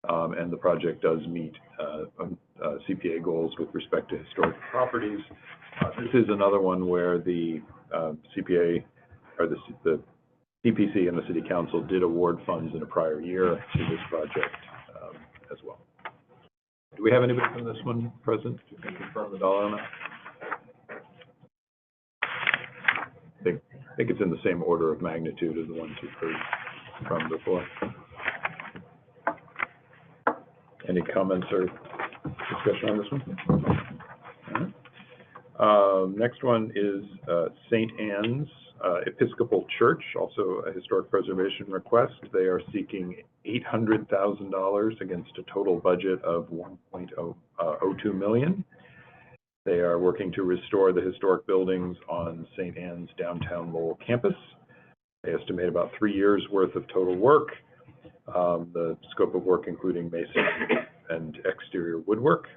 Speaker 5: And the project does meet CPA goals with respect to historic properties. This is another one where the CPA, or the CPC and the City Council did award funds in a prior year to this project as well. Do we have anybody from this one present who can confirm the dollar amount? I think it's in the same order of magnitude as the ones you've heard from before. Any comments or discussion on this one? All right. Next one is St. Anne's Episcopal Church, also a historic preservation request. They are seeking $800,000 against a total budget of $1.02 million. They are working to restore the historic buildings on St. Anne's downtown Lowell campus. They estimate about 3 years worth of total work.
Speaker 4: the scope of work including masonry and exterior woodwork.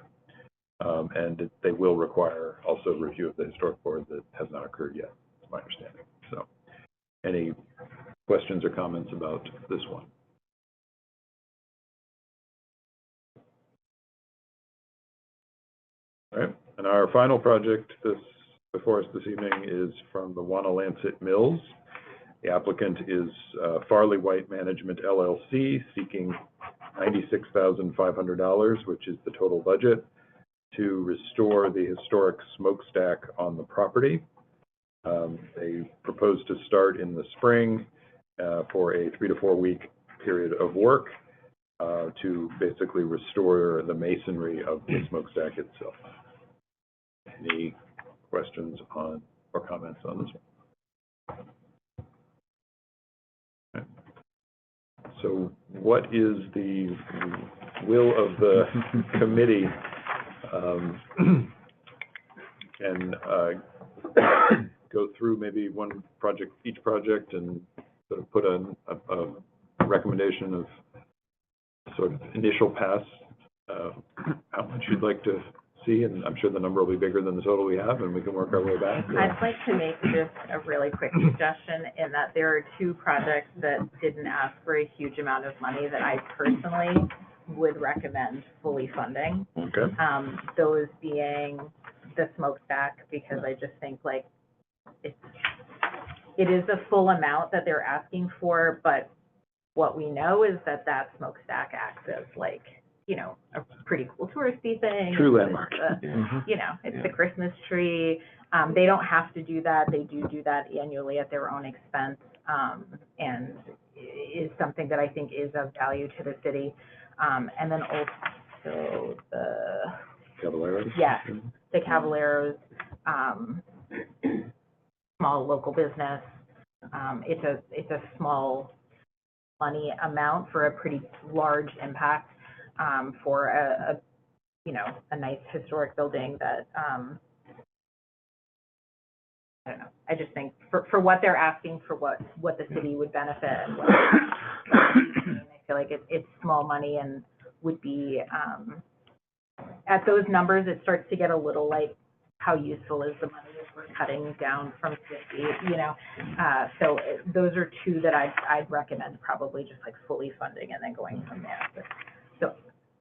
Speaker 4: And they will require also review of the historic board that has not occurred yet, is my understanding. So, any questions or comments about this one? All right, and our final project before us this evening is from the Wanalancet Mills. The applicant is Farley White Management LLC, seeking $96,500, which is the total budget, to restore the historic smokestack on the property. They propose to start in the spring for a 3 to 4 week period of work to basically restore the masonry of the smokestack itself. Any questions on or comments on this one? Okay. So what is the will of the committee? And go through maybe each project and sort of put a recommendation of sort of initial pass, how much you'd like to see, and I'm sure the number will be bigger than the total we have, and we can work our way back.
Speaker 6: I'd like to make just a really quick suggestion in that there are 2 projects that didn't ask for a huge amount of money that I personally would recommend fully funding.
Speaker 4: Okay.
Speaker 6: Those being the smokestack, because I just think like it is a full amount that they're asking for, but what we know is that smokestack acts as like, you know, a pretty cool touristy thing.
Speaker 4: True landmark.
Speaker 6: You know, it's the Christmas tree. They don't have to do that. They do that annually at their own expense, and is something that I think is of value to the city. And then also the
Speaker 4: Caballeros?
Speaker 6: Yes, the Caballeros, small local business. It's a small money amount for a pretty large impact, for a nice historic building that, I don't know. I just think for what they're asking, for what the city would benefit, and what I feel like it's small money and would be, at those numbers, it starts to get a little like, how useful is the money if we're cutting down from 50, you know? So those are 2 that I'd recommend probably just like fully funding and then going from there. So,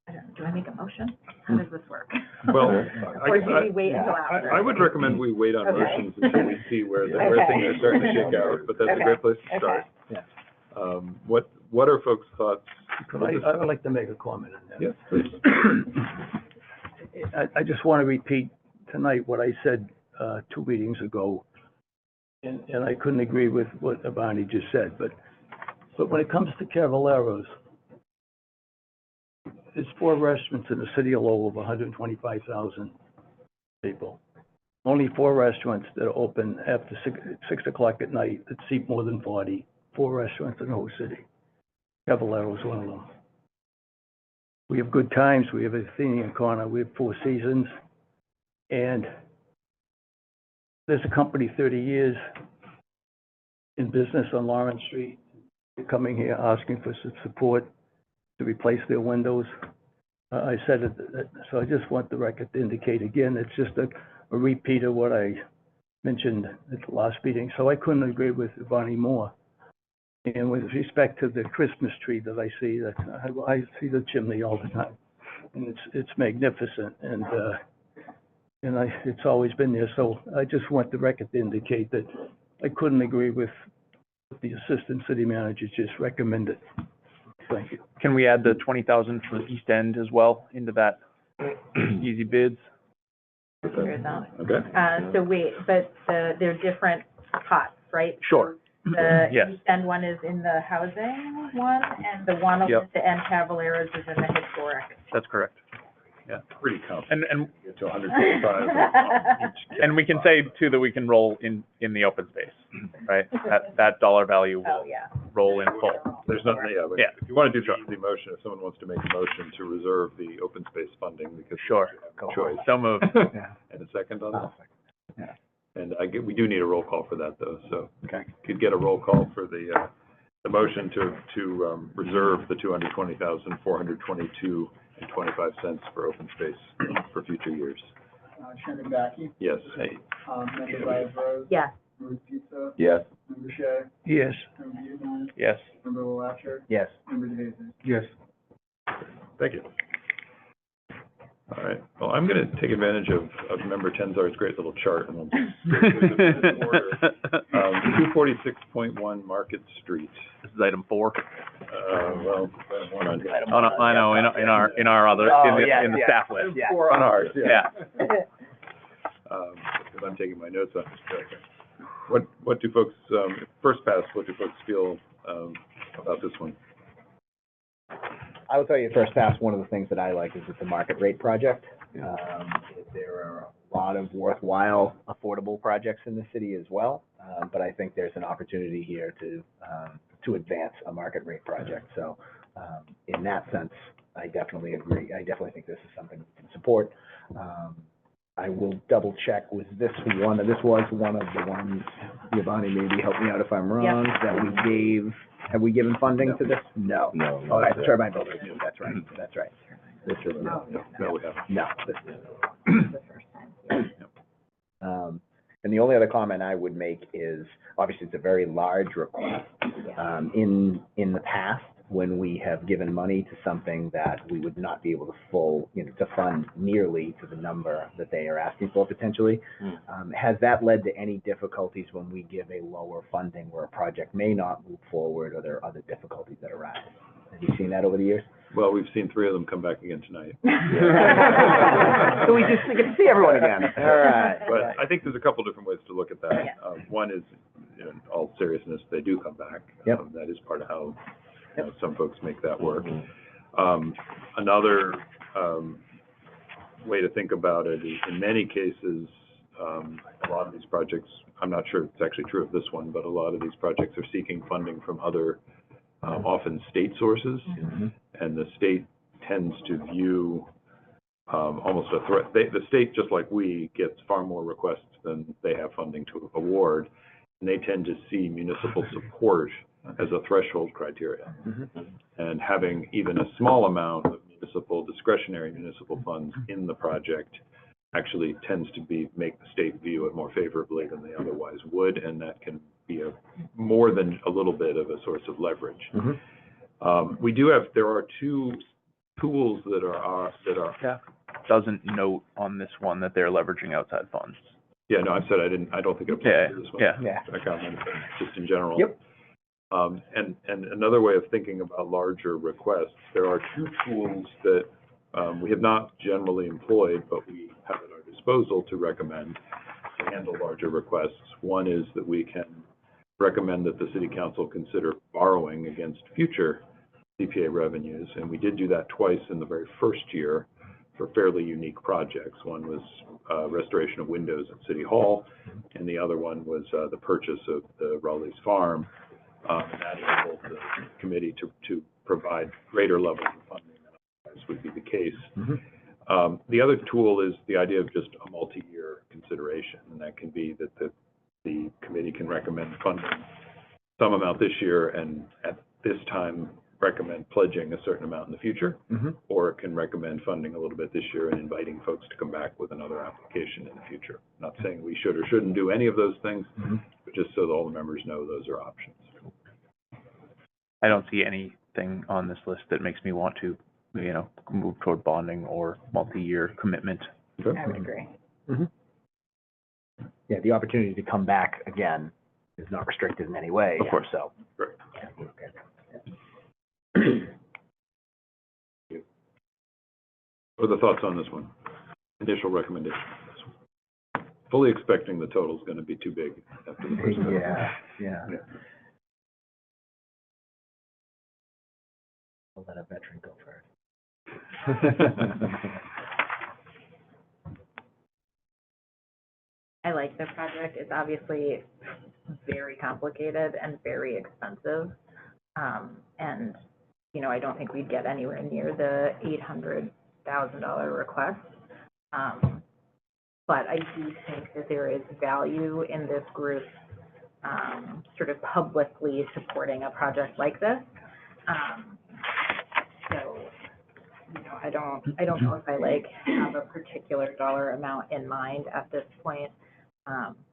Speaker 6: I don't know, do I make a motion? How does this work?
Speaker 4: Well,
Speaker 6: Or do we wait until after?
Speaker 4: I would recommend we wait on
Speaker 6: Okay.
Speaker 4: motions until we see where
Speaker 6: Okay.
Speaker 4: things are starting to shake out, but that's a great place to start.
Speaker 2: Yeah.
Speaker 4: What are folks' thoughts?
Speaker 3: I would like to make a comment on that.
Speaker 4: Yes, please.
Speaker 3: I just want to repeat tonight what I said 2 meetings ago, and I couldn't agree with what Barney just said, but when it comes to Caballeros, there's 4 restaurants in the city of Lowell of 125,000 people. Only 4 restaurants that are open after 6 o'clock at night that seat more than 40. 4 restaurants in the whole city. Caballeros is one of them. We have good times. We have Athenian Corner. We have 4 Seasons. And there's a company 30 years in business on Lawrence Street. They're coming here asking for some support to replace their windows. I said it, so I just want the record to indicate again, it's just a repeat of what I mentioned at the last meeting. So I couldn't agree with Bonnie more. And with respect to the Christmas tree that I see, I see the chimney all the time, and it's magnificent, and it's always been there. So I just want the record to indicate that I couldn't agree with what the assistant city manager just recommended. Thank you.
Speaker 11: Can we add the 20,000 for the East End as well into that easy bids?
Speaker 6: Here's that.
Speaker 4: Okay.
Speaker 6: So wait, but they're different pots, right?
Speaker 11: Sure.
Speaker 6: The
Speaker 11: Yes.
Speaker 6: East End one is in the housing one, and the one over
Speaker 11: Yep.
Speaker 6: the end Caballeros is in the historic.
Speaker 11: That's correct.
Speaker 4: Pretty confident.
Speaker 11: And
Speaker 4: Get to 125 each.
Speaker 11: and we can say too that we can roll in the open space, right? That dollar value
Speaker 6: Oh,
Speaker 11: will
Speaker 6: yeah.
Speaker 11: roll in full.
Speaker 4: There's nothing, but
Speaker 11: Yeah.
Speaker 4: if you want to do the motion, if someone wants to make a motion to reserve the open space funding, because
Speaker 11: Sure.
Speaker 4: you have no choice.
Speaker 11: So moved.
Speaker 4: And a second on that?
Speaker 2: Yeah.
Speaker 4: And we do need a roll call for that, though, so
Speaker 2: Okay.
Speaker 4: could get a roll call for the the motion to reserve the $220,422.25 for open space for future years.
Speaker 12: Chairman Mackey,
Speaker 4: Yes.
Speaker 12: Member Ryan Rose,
Speaker 6: Yes.
Speaker 12: Member Pizza,
Speaker 2: Yes.
Speaker 12: Member Shea,
Speaker 3: Yes.
Speaker 12: Member Buteman,
Speaker 11: Yes.
Speaker 12: Member Latcher,
Speaker 2: Yes.
Speaker 12: Member DeHazen.
Speaker 3: Yes.
Speaker 4: Thank you. All right, well, I'm gonna take advantage of Member Tenzar's great little chart, and we'll just go through them in order. 246.1 Market Street.
Speaker 11: This is item 4.
Speaker 4: Well, I have one on here.
Speaker 11: Oh, no, I know, in our other,
Speaker 2: Oh,
Speaker 11: in
Speaker 2: yes,
Speaker 11: the
Speaker 2: yes.
Speaker 11: staff list.
Speaker 2: Yeah.
Speaker 4: Four on ours,
Speaker 11: Yeah.
Speaker 4: Because I'm taking my notes on this. What do folks, first pass, what do folks feel, about this one?
Speaker 2: I will tell you first pass, one of the things that I like is it's a market rate project. There are a lot of worthwhile, affordable projects in the city as well, but I think there's an opportunity here to advance a market rate project. So in that sense, I definitely agree. I definitely think this is something we can support. I will double check, was this one of the ones, Giovanni, maybe help me out if I'm wrong, that we gave, have we given funding to this? No.
Speaker 8: No.
Speaker 2: Oh, that's turbine builders, that's right. This is,
Speaker 4: No, we haven't.
Speaker 2: no, this is.
Speaker 6: The first time.
Speaker 2: And the only other comment I would make is, obviously, it's a very large request. In the past, when we have given money to something that we would not be able to fund nearly to the number that they are asking for potentially, has that led to any difficulties when we give a lower funding where a project may not move forward, or there are other difficulties that arise? Have you seen that over the years?
Speaker 4: Well, we've seen 3 of them come back again tonight.
Speaker 2: So we just get to see everyone again. All right.
Speaker 4: But I think there's a couple different ways to look at that.
Speaker 6: Yeah.
Speaker 4: One is, in all seriousness, they do come back.
Speaker 2: Yep.
Speaker 4: That is part of how some folks make that work. Another way to think about it is, in many cases, a lot of these projects, I'm not sure it's actually true of this one, but a lot of these projects are seeking funding from other, often state sources, and the state tends to view almost a threat. The state, just like we, gets far more requests than they have funding to award, and they tend to see municipal support as a threshold criteria. And having even a small amount of discretionary municipal funds in the project actually tends to make the state view it more favorably than they otherwise would, and that can be more than a little bit of a source of leverage. There are 2 tools that are.
Speaker 11: Doesn't note on this one that they're leveraging outside funds.
Speaker 4: Yeah, no, I said I don't think it applies to this one.
Speaker 11: Yeah.
Speaker 4: I comment just in general.
Speaker 2: Yep.
Speaker 4: And another way of thinking about larger requests, there are 2 tools that we have not generally employed, but we have at our disposal to recommend to handle larger requests. One is that we can recommend that the city council consider borrowing against future CPA revenues, and we did do that twice in the very first year for fairly unique projects. One was restoration of windows at City Hall, and the other one was the purchase of the Raleigh's Farm. And that enabled the committee to provide greater levels of funding than otherwise would be the case. The other tool is the idea of just a multi-year consideration, and that can be that the committee can recommend funding some amount this year, and at this time recommend pledging a certain amount in the future, or it can recommend funding a little bit this year and inviting folks to come back with another application in the future. Not saying we should or shouldn't do any of those things, but just so that all the members know those are options.
Speaker 11: I don't see anything on this list that makes me want to, move toward bonding or multi-year commitment.
Speaker 6: I would agree.
Speaker 2: Yeah, the opportunity to come back again is not restricted in any way.
Speaker 11: Of course.
Speaker 2: So.
Speaker 4: Right. What are the thoughts on this one? Initial recommendation on this one. Fully expecting the total's going to be too big after the first one.
Speaker 2: Yeah. I'll let a veteran go first.
Speaker 6: I like the project. It's obviously very complicated and very expensive. And, I don't think we'd get anywhere near the $800,000 request. But I do think that there is value in this group sort of publicly supporting a project like this. So, you know, I don't know if I like have a particular dollar amount in mind at this point.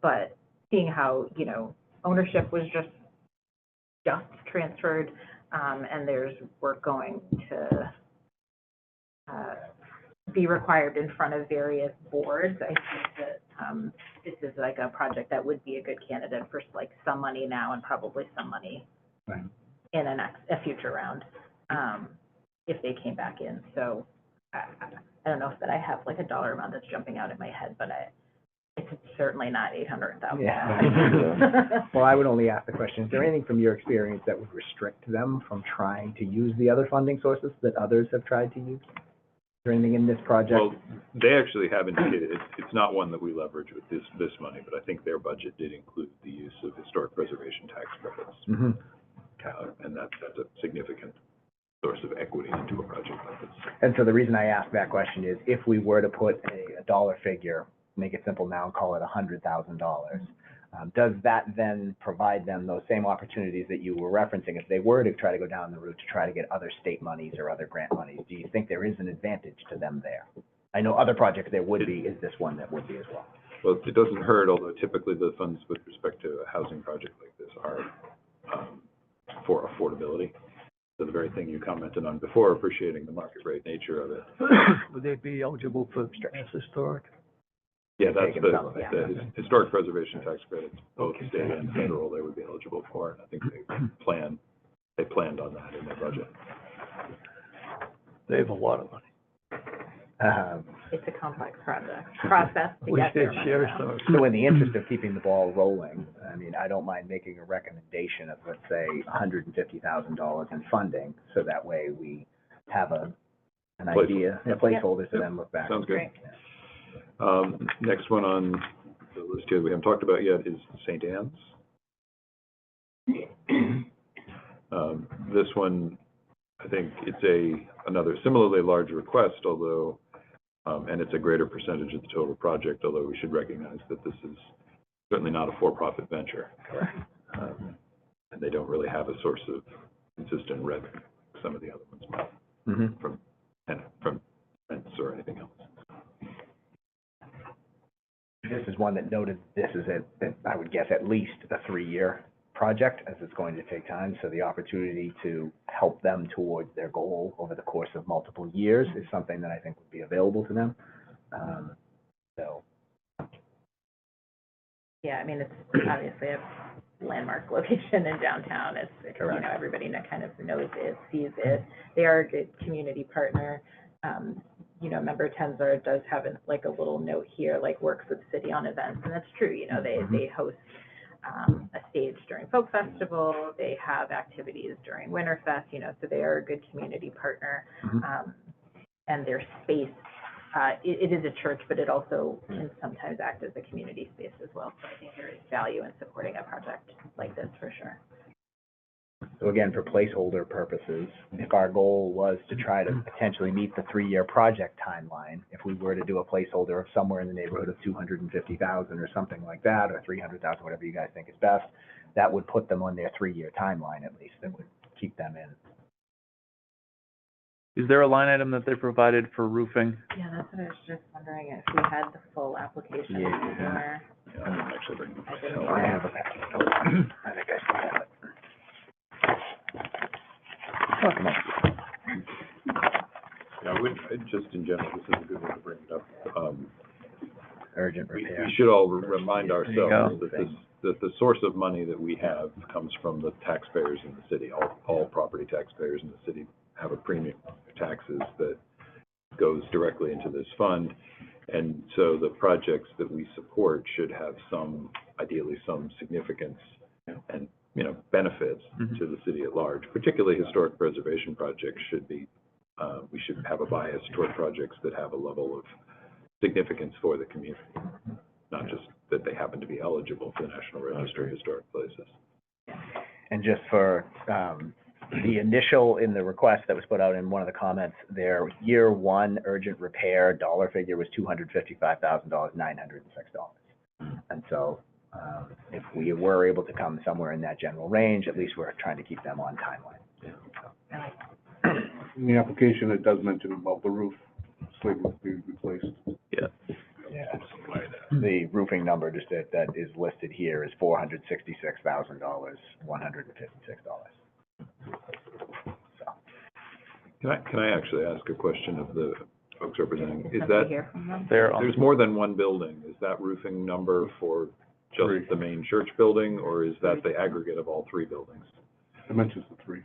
Speaker 6: But seeing how, you know, ownership was just transferred, and there's work going to be required in front of various boards, I think that this is like a project that would be a good candidate for like some money now and probably some money in a future round, if they came back in. So I don't know if that I have like a dollar amount that's jumping out in my head, but it's certainly not 800,000.
Speaker 2: Yeah. Well, I would only ask the question, is there anything from your experience that would restrict them from trying to use the other funding sources that others have tried to use? Is there anything in this project?
Speaker 5: Well, they actually have indicated, it's not one that we leverage with this money, but I think their budget did include the use of historic preservation tax credits.
Speaker 2: Mm-hmm.
Speaker 5: And that's a significant source of equity into a project like this.
Speaker 2: And so the reason I ask that question is, if we were to put a dollar figure, make it simple now and call it $100,000, does that then provide them those same opportunities that you were referencing if they were to try to go down the route to try to get other state monies or other grant monies? Do you think there is an advantage to them there? I know other projects there would be. Is this one that would be as well?
Speaker 5: Well, it doesn't hurt, although typically the funds with respect to a housing project like this are for affordability. So the very thing you commented on before, appreciating the market rate nature of it.
Speaker 3: Would they be eligible for as historic?
Speaker 5: Yeah, that's
Speaker 2: Taking some of it.
Speaker 5: the historic preservation tax credits, both state and federal, they would be eligible for. And I think they planned on that in their budget.
Speaker 3: They have a lot of money.
Speaker 6: It's a complex process to
Speaker 3: We
Speaker 6: get
Speaker 3: should
Speaker 6: their money
Speaker 3: share
Speaker 6: out.
Speaker 3: some.
Speaker 2: So in the interest of keeping the ball rolling, I mean, I don't mind making a recommendation of, let's say, $150,000 in funding, so that way we have an idea, a placeholder to then look back.
Speaker 5: Sounds good.
Speaker 6: Great.
Speaker 5: Next one on the list here we haven't talked about yet is St. Anne's. This one, I think it's another similarly large request, although, and it's a greater percentage of the total project, although we should recognize that this is certainly not a for-profit venture.
Speaker 2: Correct.
Speaker 5: And they don't really have a source of consistent revenue, like some of the other ones might,
Speaker 2: Mm-hmm.
Speaker 5: from rents or anything else.
Speaker 2: This is one that noted this is I would guess, at least a 3-year project, as it's going to take time. So the opportunity to help them towards their goal over the course of multiple years is something that I think would be available to them. So.
Speaker 6: Yeah, I mean, it's obviously a landmark location in downtown. It's, you know, everybody kind of knows it, sees it. They are a good community partner. You know, Member Tenzar does have a little note here, like works with city on events, and that's true. You know, they host a stage during Folk Festival. They have activities during Winterfest. You know, so they are a good community partner. And their space, it is a church, but it also can sometimes act as a community space as well. So I think there is value in supporting a project like this for sure.
Speaker 2: So again, for placeholder purposes, if our goal was to try to potentially meet the 3-year project timeline, if we were to do a placeholder of somewhere in the neighborhood of 250,000 or something like that, or 300,000, whatever you guys think is best, that would put them on their 3-year timeline at least. That would keep them in.
Speaker 11: Is there a line item that they provided for roofing?
Speaker 6: Yeah, that's what I was just wondering, if we had the full application somewhere.
Speaker 5: Yeah, I'm actually bringing
Speaker 6: I didn't.
Speaker 2: So I have a packet. I think I still have it. Oh, come on.
Speaker 5: Yeah, just in general, this is a good one to bring it up.
Speaker 2: Urgent
Speaker 5: We
Speaker 2: repair.
Speaker 5: should all remind ourselves
Speaker 2: go.
Speaker 5: that the source of money that we have comes from the taxpayers in the city. All property taxpayers in the city have a premium on their taxes that goes directly into this fund. And so the projects that we support should have ideally some significance and, you know, benefits to the city at large. Particularly historic preservation projects should be, we should have a bias toward projects that have a level of significance for the community, not just that they happen to be eligible for the National Register of Historic Places.
Speaker 2: And just for the initial in the request that was put out in one of the comments, their year 1 urgent repair dollar figure was $255,906. And so if we were able to come somewhere in that general range, at least we're trying to keep them on timeline.
Speaker 9: In the application, it does mention about the roof slate will be replaced.
Speaker 11: Yeah.
Speaker 2: Yeah. The roofing number just that is listed here is $466,000, $156. So,
Speaker 5: Can I actually ask a question of the folks representing? Is
Speaker 6: Have to
Speaker 5: that,
Speaker 6: hear from them.
Speaker 5: there's more than one building, is that roofing number for just the main church building, or is that the aggregate of all three buildings?
Speaker 9: It mentions the three.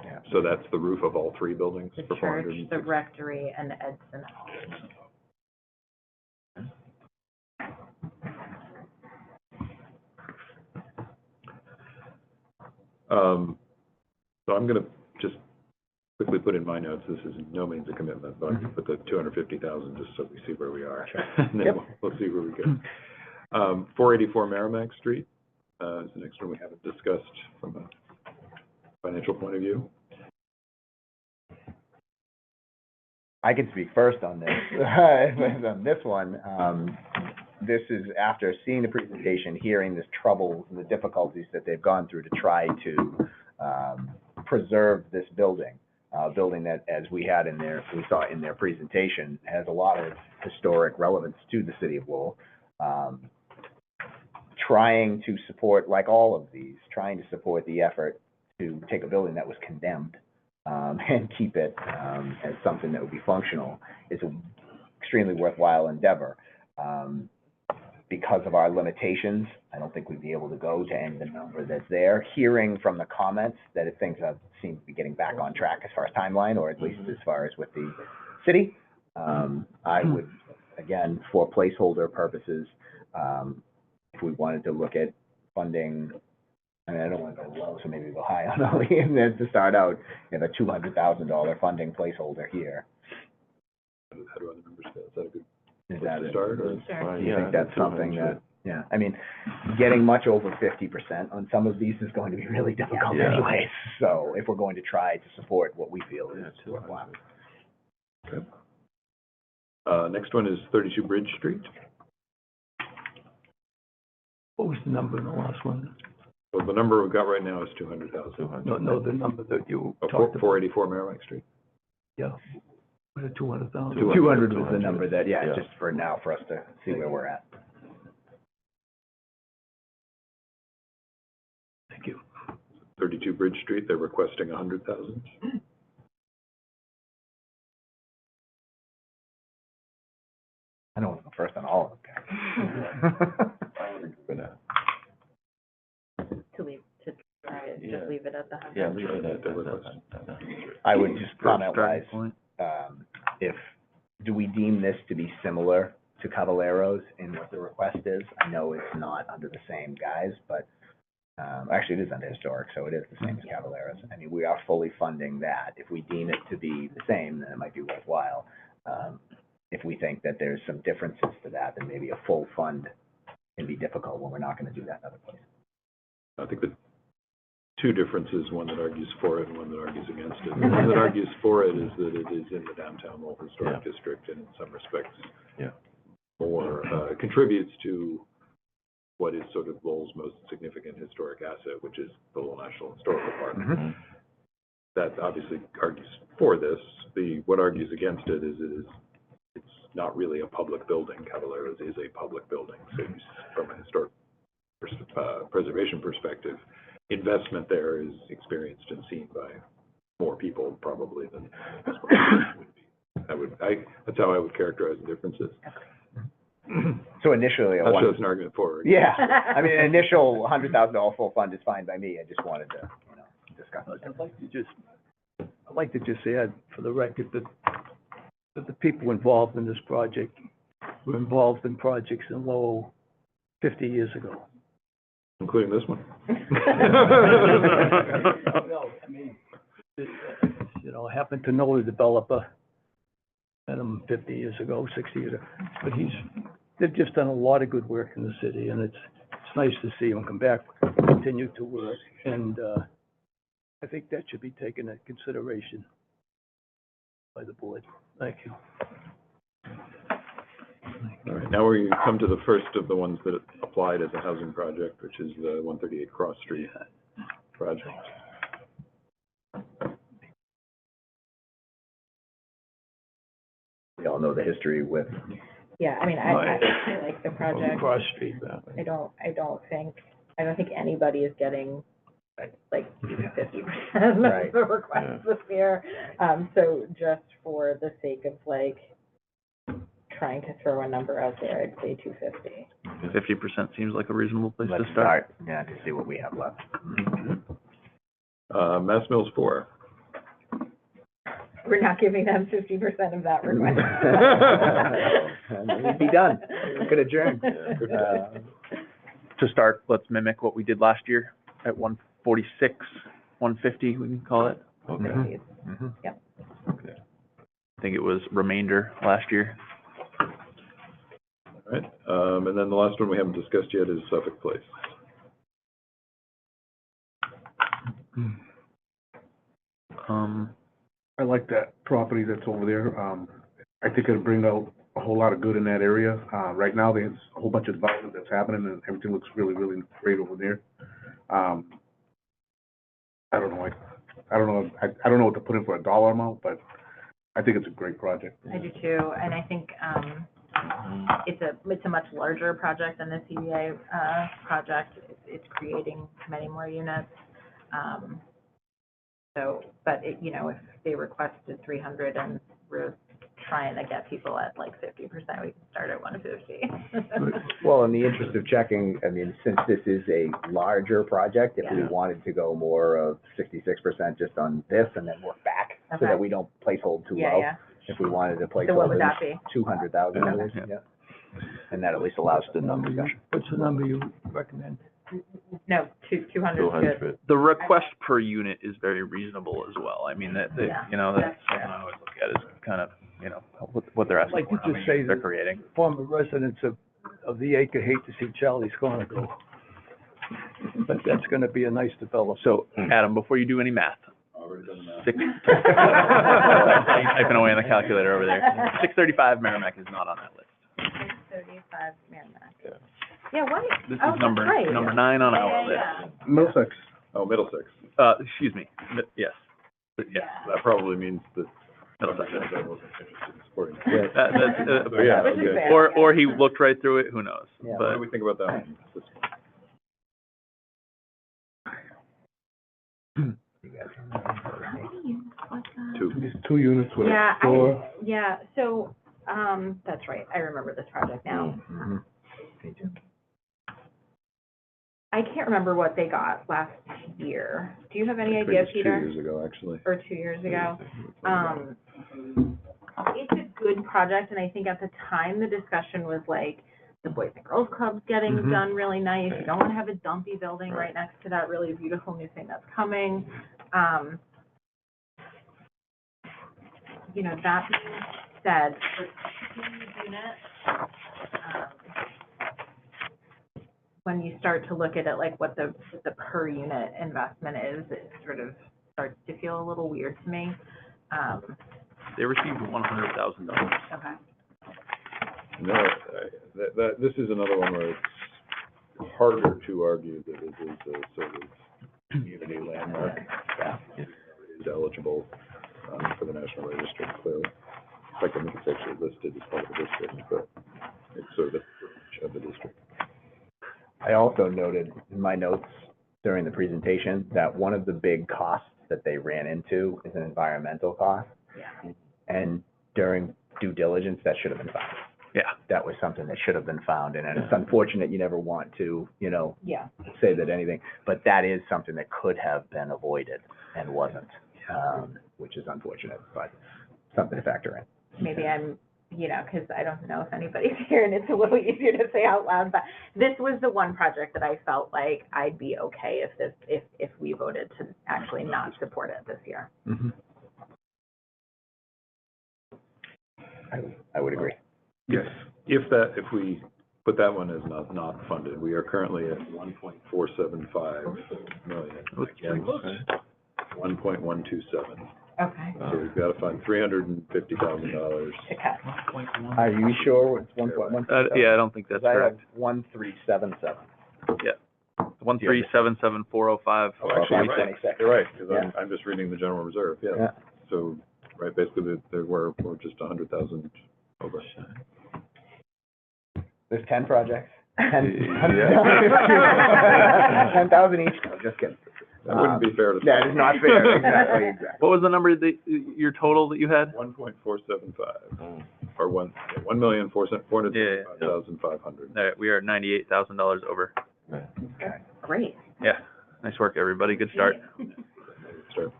Speaker 2: yeah.
Speaker 5: So that's the roof of all three buildings
Speaker 6: The
Speaker 5: for
Speaker 6: church,
Speaker 5: 460?
Speaker 6: the rectory, and Edson Hall.
Speaker 5: So I'm gonna just quickly put in my notes, this is no means a commitment, but I'm gonna put the 250,000 just so we see where we are. And then
Speaker 2: Yep.
Speaker 5: we'll see where we go. 484 Merrimack Street, is the next one we haven't discussed from a financial point of view.
Speaker 2: I can speak first on this. On this one, this is after seeing the presentation, hearing this trouble, the difficulties that they've gone through to try to preserve this building. Building that, as we saw in their presentation, has a lot of historic relevance to the city of Lowell. Trying to support, like all of these, trying to support the effort to take a building that was condemned and keep it as something that would be functional is an extremely worthwhile endeavor. Because of our limitations, I don't think we'd be able to go to any of the number that's there. Hearing from the comments that if things seem to be getting back on track as far as timeline, or at least as far as with the city, I would, again, for placeholder purposes, if we wanted to look at funding, I mean, I don't want to go low, so maybe go high on OEM to start out, you have a $200,000 funding placeholder here.
Speaker 5: How do other members feel? Is that a good
Speaker 2: Is
Speaker 5: place
Speaker 2: that
Speaker 5: to
Speaker 2: it?
Speaker 5: start? Or?
Speaker 6: Sure.
Speaker 2: Do you think that's something that, yeah, I mean, getting much over 50% on some of these is going to be really difficult
Speaker 11: Yeah.
Speaker 2: anyways. So if we're going to try to support what we feel is worthwhile.
Speaker 5: Okay. Next one is 32 Bridge Street.
Speaker 3: What was the number in the last one?
Speaker 5: Well, the number we've got right now is 200,000.
Speaker 3: No, the number that you
Speaker 5: Oh,
Speaker 3: talked about.
Speaker 5: 484 Merrimack Street.
Speaker 3: Yeah. Was it 200,000?
Speaker 2: 200 was the number that, yeah, just for now, for us to see where we're at.
Speaker 3: Thank you.
Speaker 5: 32 Bridge Street, they're requesting 100,000.
Speaker 2: I don't want to go first on all of them.
Speaker 6: To try it, just leave it at the 100.
Speaker 11: Yeah, leave it at
Speaker 5: The
Speaker 11: that.
Speaker 5: request.
Speaker 2: I would just comment-wise,
Speaker 11: Starting point.
Speaker 2: do we deem this to be similar to Caballeros in what the request is? I know it's not under the same guise, but, actually it is under historic, so it is the same as Caballeros. I mean, we are fully funding that. If we deem it to be the same, then it might be worthwhile. If we think that there's some differences to that, then maybe a full fund can be difficult when we're not gonna do that in other places.
Speaker 5: I think the two differences, one that argues for it and one that argues against it. The one that argues for it is that it is in the downtown Lowell Historic District, and in some respects, more, contributes to what is sort of Lowell's most significant historic asset, which is the Lowell National Historical Park.
Speaker 2: Mm-hmm.
Speaker 5: That obviously argues for this. What argues against it is it's not really a public building. Caballeros is a public building. So from a historic preservation perspective, investment there is experienced and seen by more people probably than this one would be. That's how I would characterize the differences.
Speaker 2: So initially,
Speaker 5: That shows an argument for it.
Speaker 2: yeah, I mean, an initial $100,000 full fund is fine by me. I just wanted to, discuss it.
Speaker 3: I'd like to just add for the record that the people involved in this project were involved in projects in Lowell 50 years ago.
Speaker 5: Including this one.
Speaker 3: No, I mean, I happen to know the developer, met him 50 years ago, 60 years ago, but they've just done a lot of good work in the city, and it's nice to see them come back, continue to work, and I think that should be taken into consideration by the board. Thank you.
Speaker 5: All right. Now we come to the first of the ones that applied as a housing project, which is the 138 Cross Street project.
Speaker 2: We all know the history with,
Speaker 6: Yeah, I mean, I like the project.
Speaker 3: Cross Street,
Speaker 6: I don't think anybody is getting like 50% of
Speaker 2: Right.
Speaker 6: the requests this year. So just for the sake of like trying to throw a number out there, I'd say 250.
Speaker 11: 50% seems like a reasonable place
Speaker 2: let's
Speaker 11: to start.
Speaker 2: yeah, to see what we have left.
Speaker 5: Mass Mills 4.
Speaker 6: We're not giving them 50% of that request.
Speaker 2: We'd be done. We could adjourn.
Speaker 11: To start, let's mimic what we did last year at 146, 150, we can call it.
Speaker 2: Okay.
Speaker 6: Yep.
Speaker 5: Okay.
Speaker 11: I think it was remainder last year.
Speaker 5: All right. And then the last one we haven't discussed yet is Suffolk Place.
Speaker 13: I like that property that's over there. I think it'll bring out a whole lot of good in that area. Right now, there's a whole bunch of development that's happening, and everything looks really, really great over there. I don't know, I don't know what to put in for a dollar amount, but I think it's a great project.
Speaker 6: I do too, and I think it's a much larger project than the CBA project. It's creating many more units. So, but it, you know, if they requested 300 and we're trying to get people at like 50%, we can start at 150.
Speaker 2: Well, in the interest of checking, I mean, since this is a larger project, if we
Speaker 6: Yeah.
Speaker 2: wanted to go more of 66% just on this and then work back, so
Speaker 6: Okay.
Speaker 2: that we don't placehold too
Speaker 6: Yeah,
Speaker 2: low.
Speaker 6: yeah.
Speaker 2: If we wanted to
Speaker 6: So what would
Speaker 2: placehold
Speaker 6: that be?
Speaker 2: 200,000,
Speaker 11: Okay.
Speaker 2: yeah. And that at least allows the discussion.
Speaker 3: What's the number you recommend?
Speaker 6: No, 200 is good.
Speaker 11: The request per unit is very reasonable as well. I mean, that,
Speaker 6: Yeah,
Speaker 11: you know, that's
Speaker 6: that's true.
Speaker 11: something I always look at is kind of, you know, what they're asking
Speaker 3: Like you
Speaker 11: for, how
Speaker 3: just
Speaker 11: many
Speaker 3: say
Speaker 11: they're
Speaker 3: that-
Speaker 11: creating.
Speaker 3: Former residents of the acre hate to see Charlie's Corner go. But that's gonna be a nice development.
Speaker 11: So, Adam, before you do any math,
Speaker 5: Already done that.
Speaker 11: typing away on the calculator over there. 635 Merrimack is not on that list.
Speaker 6: 635 Merrimack. Yeah, what?
Speaker 11: This
Speaker 6: Oh,
Speaker 11: is
Speaker 6: that's
Speaker 11: number
Speaker 6: right.
Speaker 11: 9 on our
Speaker 6: Yeah.
Speaker 11: list.
Speaker 13: Middlesex.
Speaker 5: Oh, Middlesex.
Speaker 11: Excuse me. Yes. Yes.
Speaker 5: That probably means that
Speaker 11: Middlesex.
Speaker 5: I wasn't interested in supporting.
Speaker 2: Yeah.
Speaker 5: So, yeah,
Speaker 6: Which is
Speaker 5: okay.
Speaker 6: fair.
Speaker 11: Or he looked right through it, who knows?
Speaker 2: Yeah.
Speaker 5: What
Speaker 11: But
Speaker 5: do we think about that one? Two.
Speaker 13: There's 2 units with
Speaker 6: Yeah,
Speaker 13: a store.
Speaker 6: so, that's right, I remember this project now.
Speaker 2: Mhm. Me too.
Speaker 6: I can't remember what they got last year. Do you have any
Speaker 5: I think
Speaker 6: idea,
Speaker 5: it was
Speaker 6: Peter?
Speaker 5: 2 years ago, actually.
Speaker 6: Or 2 years ago? It's a good project, and I think at the time, the discussion was like, the Boys and Girls Club's getting done really nice. You don't want to have a dumpy building right next to that really beautiful new thing that's coming. You know, that being said, for 2 units, when you start to look at it, like what the per unit investment is, it sort of starts to feel a little weird to me.
Speaker 11: they received $100,000.
Speaker 6: Okay.
Speaker 5: No, this is another one where it's harder to argue that it is a sort of community landmark.
Speaker 2: Yeah.
Speaker 5: It is eligible for the National Register, clearly. In fact, I think it's actually listed as part of the district, but it's sort of the fringe of the district.
Speaker 2: I also noted in my notes during the presentation that one of the big costs that they ran into is an environmental cost.
Speaker 6: Yeah.
Speaker 2: And during due diligence, that should have been found.
Speaker 11: Yeah.
Speaker 2: That was something that should have been found, and it's unfortunate you never want to, you know,
Speaker 6: Yeah.
Speaker 2: say that anything, but that is something that could have been avoided and wasn't, which is unfortunate, but something to factor in.
Speaker 6: Maybe I'm, you know, because I don't know if anybody's here and it's a little easier to say out loud, but this was the one project that I felt like I'd be okay if we voted to actually not support it this year.
Speaker 2: Mm-hmm. I would agree.
Speaker 5: Yes. If we put that one as not funded, we are currently at 1.475 million.
Speaker 11: That's pretty
Speaker 5: Against 1.127.
Speaker 6: Okay.
Speaker 4: So we've got to find $350,000.
Speaker 6: To cut.
Speaker 2: Are you sure it's 1.1?
Speaker 11: Yeah, I don't think that's
Speaker 2: I have
Speaker 11: correct.
Speaker 2: 1377.
Speaker 11: Yeah. 1377405.
Speaker 4: Oh, actually, you're right.
Speaker 2: 26.
Speaker 4: You're right, because
Speaker 2: Yeah.
Speaker 4: I'm just reading the general reserve, yeah.
Speaker 2: Yeah.
Speaker 4: So, right, basically, we're just 100,000 over.
Speaker 2: There's 10 projects. 10
Speaker 11: Yeah.
Speaker 2: 10,000 each. No, just kidding.
Speaker 4: That wouldn't be fair to say.
Speaker 2: That is not fair. Exactly.
Speaker 11: What was the number your total that you had?
Speaker 4: 1.475, or 1,475,500.
Speaker 11: All right, we are $98,000 over.
Speaker 6: Great.
Speaker 11: Yeah, nice work, everybody. Good start.
Speaker 4: Start.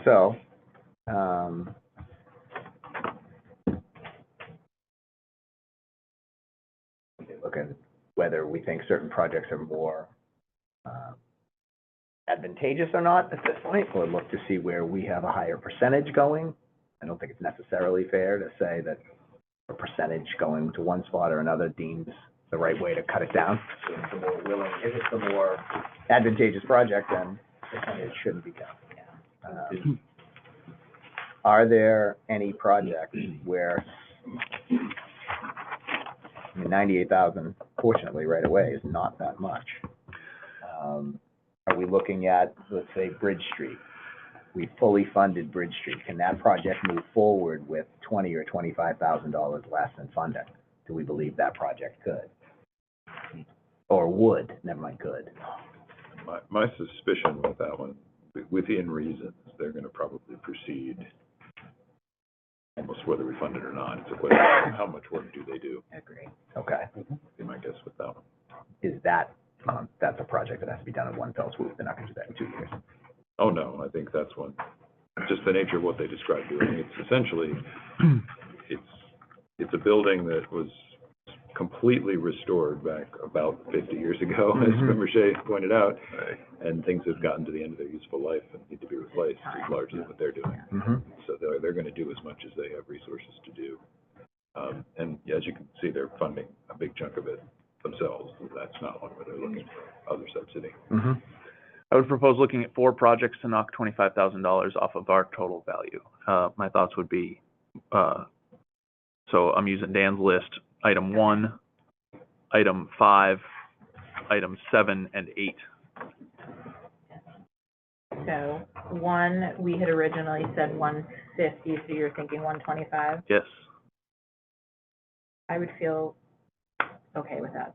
Speaker 2: So, look at whether we think certain projects are more advantageous or not at this point, or look to see where we have a higher percentage going. I don't think it's necessarily fair to say that a percentage going to one spot or another deems the right way to cut it down. If it's the more advantageous project, then it shouldn't be counted. Are there any projects where, I mean, 98,000, fortunately, right away is not that much. Are we looking at, let's say, Bridge Street? We fully funded Bridge Street. Can that project move forward with $20,000 or $25,000 less in funding? Do we believe that project could? Or would, never mind could.
Speaker 4: My suspicion with that one, within reason, is they're gonna probably proceed almost whether we fund it or not. It's a question of how much work do they do?
Speaker 6: Agree.
Speaker 2: Okay.
Speaker 4: Be my guess with that one.
Speaker 2: Is that, that's a project that has to be done in one fell swoop? They're not gonna do that in 2 years.
Speaker 4: Oh, no, I think that's one, just the nature of what they described doing. It's essentially, it's a building that was completely restored back about 50 years ago, as Member Shea pointed out, and things have gotten to the end of their useful life and need to be replaced, is largely what they're doing. So they're gonna do as much as they have resources to do. And as you can see, they're funding a big chunk of it themselves. That's not one where they're looking for other subsidy.
Speaker 11: I would propose looking at 4 projects to knock $25,000 off of our total value. My thoughts would be, so I'm using Dan's list, item 1, item 5, item 7, and 8.
Speaker 6: So 1, we had originally said 150, so you're thinking 125?
Speaker 11: Yes.
Speaker 6: I would feel okay with that.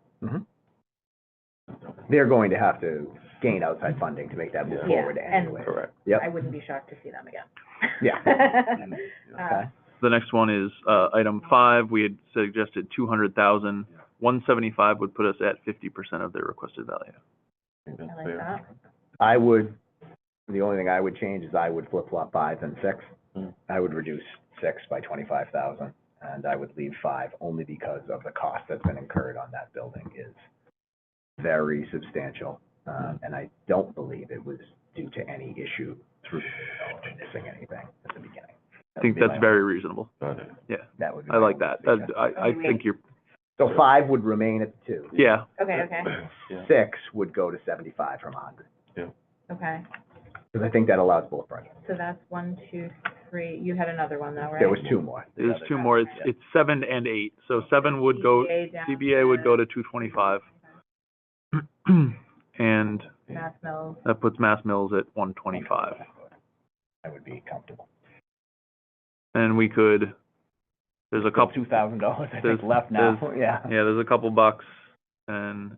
Speaker 2: They're going to have to gain outside funding to make that move forward anyway.
Speaker 11: Correct.
Speaker 2: Yep.
Speaker 6: I wouldn't be shocked to see them again.
Speaker 2: Yeah. Okay.
Speaker 11: The next one is, item 5, we had suggested 200,000. 175 would put us at 50% of their requested value.
Speaker 6: I like that.
Speaker 2: I would, the only thing I would change is I would flip-flop 5 and 6. I would reduce 6 by 25,000, and I would leave 5 only because of the cost that's been incurred on that building is very substantial. And I don't believe it was due to any issue through missing anything at the beginning.
Speaker 11: I think that's very reasonable. Yeah,
Speaker 2: That would be
Speaker 11: I like that. I think you're,
Speaker 2: So 5 would remain at 2.
Speaker 11: yeah.
Speaker 6: Okay,
Speaker 2: 6 would go to 75 from 100.
Speaker 6: okay.
Speaker 2: Because I think that allows both projects.
Speaker 6: So that's 1, 2, 3. You had another one though, right?
Speaker 2: There was 2 more.
Speaker 11: There's 2 more. It's 7 and 8. So 7 would go,
Speaker 6: CBA down
Speaker 11: CBA would go to 225. And
Speaker 6: Mass Mills.
Speaker 11: that puts Mass Mills at 125.
Speaker 2: I would be comfortable.
Speaker 11: And we could, there's a couple,
Speaker 2: $2,000, I think,
Speaker 11: there's-
Speaker 2: left now. Yeah.
Speaker 11: yeah, there's a couple bucks, and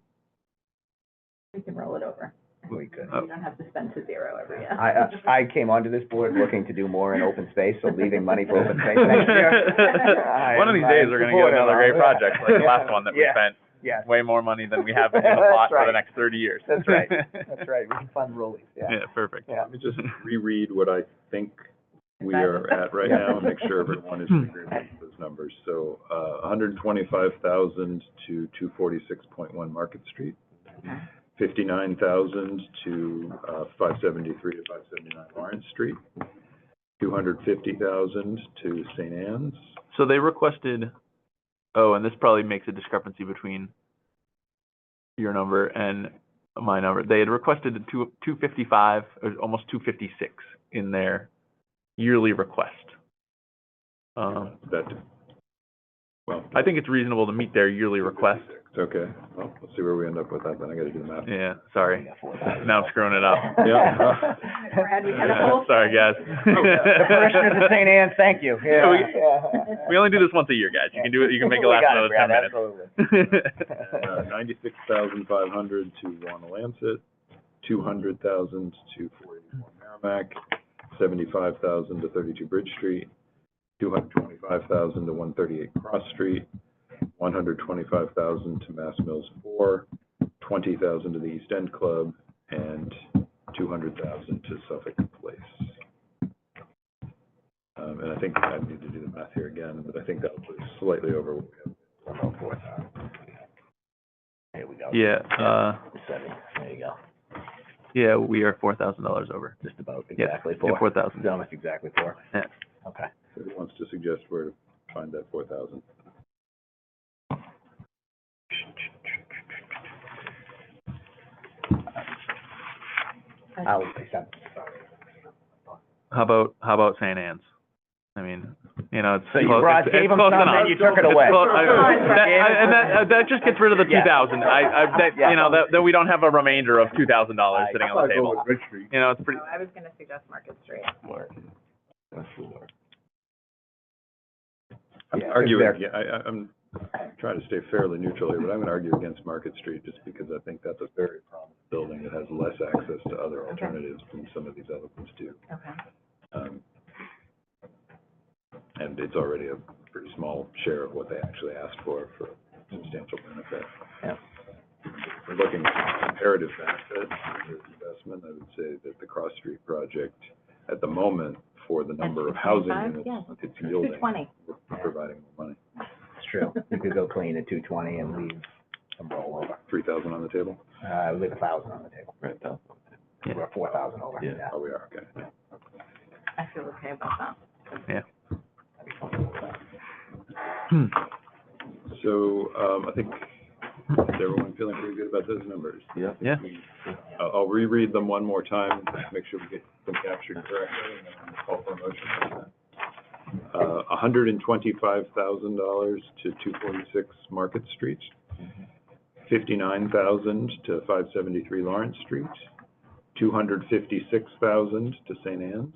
Speaker 6: We can roll it over.
Speaker 2: We could.
Speaker 6: You don't have to spend to 0 every year.
Speaker 2: I came onto this board looking to do more in open space, so leaving money for open space next year.
Speaker 11: one of these days, we're gonna get another great project, like the last one that we spent
Speaker 2: Yeah.
Speaker 11: way more money than we have in the pot
Speaker 2: That's
Speaker 11: for the
Speaker 2: right.
Speaker 11: next 30 years.
Speaker 2: That's right. That's right. We can fund rollies. Yeah.
Speaker 11: Yeah, perfect.
Speaker 2: Yeah.
Speaker 4: Let me just reread what I think we
Speaker 6: Is that-
Speaker 4: are at right now and make sure everyone is in agreement with those numbers. So, 125,000 to 246.1 Market Street, 59,000 to 573 to 579 Lawrence Street, 250,000 to St. Anne's.
Speaker 11: So they requested, oh, and this probably makes a discrepancy between your number and my number. They had requested 255, or almost 256 in their yearly request.
Speaker 4: That, well,
Speaker 11: I think it's reasonable to meet their yearly request.
Speaker 4: okay, well, let's see where we end up with that, then I gotta do the math.
Speaker 11: Yeah, sorry. Now I'm screwing it up.
Speaker 4: Yeah.
Speaker 6: Brad, we had a whole.
Speaker 11: Sorry, guys.
Speaker 2: The parishioners of St. Anne's, thank you.
Speaker 11: Yeah, we only do this once a year, guys. You can do it, you can make it
Speaker 2: We
Speaker 11: last
Speaker 2: got
Speaker 11: another 10
Speaker 2: Brad,
Speaker 11: minutes.
Speaker 2: absolutely.
Speaker 4: 96,500 to Wanalancet, 200,000 to 484 Merrimack, 75,000 to 32 Bridge Street, 225,000 to 138 Cross Street, 125,000 to Mass Mills 4, 20,000 to the East End Club, and 200,000 to Suffolk Place. And I think I need to do the math here again, but I think that was slightly over what we have.
Speaker 2: About 4,000. Here we go.
Speaker 11: Yeah,
Speaker 2: 70, there you go.
Speaker 11: yeah, we are $4,000 over.
Speaker 2: Just about
Speaker 11: Yeah,
Speaker 2: exactly
Speaker 11: yeah,
Speaker 2: 4.
Speaker 11: 4,000.
Speaker 2: It's almost exactly 4.
Speaker 11: Yeah.
Speaker 2: Okay.
Speaker 4: So who wants to suggest where to find that 4,000?
Speaker 2: I'll accept.
Speaker 11: How about St. Anne's? I mean, you know, it's
Speaker 2: So you
Speaker 11: close,
Speaker 2: brought,
Speaker 11: it's
Speaker 2: gave them
Speaker 11: close
Speaker 2: something,
Speaker 11: enough.
Speaker 2: you took it away.
Speaker 11: Well, that just gets rid of the
Speaker 2: Yeah.
Speaker 11: 2,000.
Speaker 2: Yeah.
Speaker 11: You know, that we don't have a remainder of $2,000 sitting on the table.
Speaker 13: Bridge Street.
Speaker 11: You know, it's pretty.
Speaker 6: No, I was gonna suggest Market Street.
Speaker 4: I'm
Speaker 2: Yeah,
Speaker 4: arguing,
Speaker 2: because
Speaker 4: I'm trying to stay fairly neutral here, but I'm gonna argue against Market Street just because I think that's a very prominent building that has less access to other alternatives than some of these other ones do.
Speaker 6: Okay.
Speaker 4: And it's already a pretty small share of what they actually asked for substantial benefit.
Speaker 2: Yeah.
Speaker 4: If we're looking at comparative benefit versus investment, I would say that the Cross Street project, at the moment, for the number of housing
Speaker 6: 225,
Speaker 4: units,
Speaker 6: yeah.
Speaker 4: it's yielding.
Speaker 6: 220.
Speaker 4: We're providing more money.
Speaker 2: It's true. You could go clean at 220 and leave some rollover.
Speaker 4: 3,000 on the table?
Speaker 2: Leave 1,000 on the table.
Speaker 11: Right.
Speaker 2: We're 4,000 over.
Speaker 11: Yeah.
Speaker 4: Oh, we are, okay.
Speaker 6: I feel okay about that.
Speaker 11: Yeah.
Speaker 4: So, I think, is everyone feeling pretty good about those numbers?
Speaker 13: Yeah.
Speaker 11: Yeah.
Speaker 4: I'll reread them one more time, make sure we get them captured correctly, and then call for a motion on that. $125,000 to 246 Market Street, 59,000 to 573 Lawrence Street, 256,000 to St. Anne's,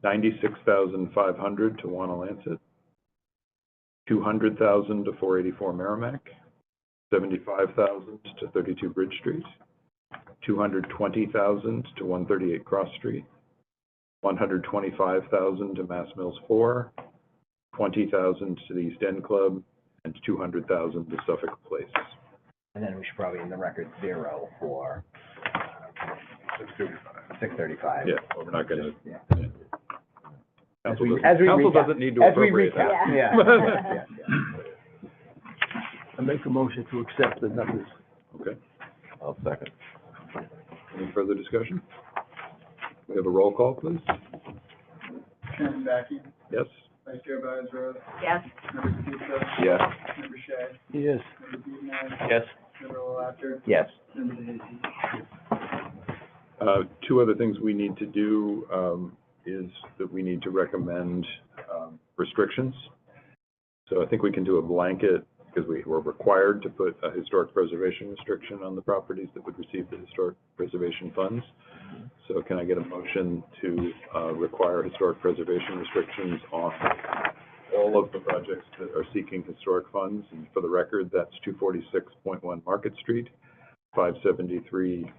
Speaker 4: 96,500 to Wanalancet, 200,000 to 484 Merrimack, 75,000 to 32 Bridge Street, 220,000 to 138 Cross Street, 125,000 to Mass Mills 4, 20,000 to the East End Club, and 200,000 to Suffolk Place.
Speaker 2: And then we should probably, in the record, 0 for 635.
Speaker 4: Yeah, well, we're not gonna.
Speaker 2: Yeah.
Speaker 4: Council
Speaker 2: we
Speaker 4: council
Speaker 2: recap.
Speaker 4: doesn't need to
Speaker 2: As we
Speaker 4: appropriate that.
Speaker 2: recap,
Speaker 6: Yeah.
Speaker 2: yeah.
Speaker 3: I make a motion to accept the numbers.
Speaker 4: Okay,
Speaker 13: I'll second.
Speaker 4: any further discussion? We have a roll call, please?
Speaker 12: Chairman Backing,
Speaker 4: Yes?
Speaker 12: Vice Chair Rose,
Speaker 6: Yes.
Speaker 12: Member Batista,
Speaker 4: Yes.
Speaker 12: Member Shea,
Speaker 3: Yes.
Speaker 12: Member Beaton,
Speaker 11: Yes.
Speaker 12: Member Lowell,
Speaker 2: Yes.
Speaker 12: Member Hazy.
Speaker 4: Two other things we need to do, is that we need to recommend, restrictions. So I think we can do a blanket, because we're required to put a historic preservation restriction on the properties that would receive the historic preservation funds. So can I get a motion to, require historic preservation restrictions on all of the projects that are seeking historic funds? And for the record, that's 246.1 Market Street, 573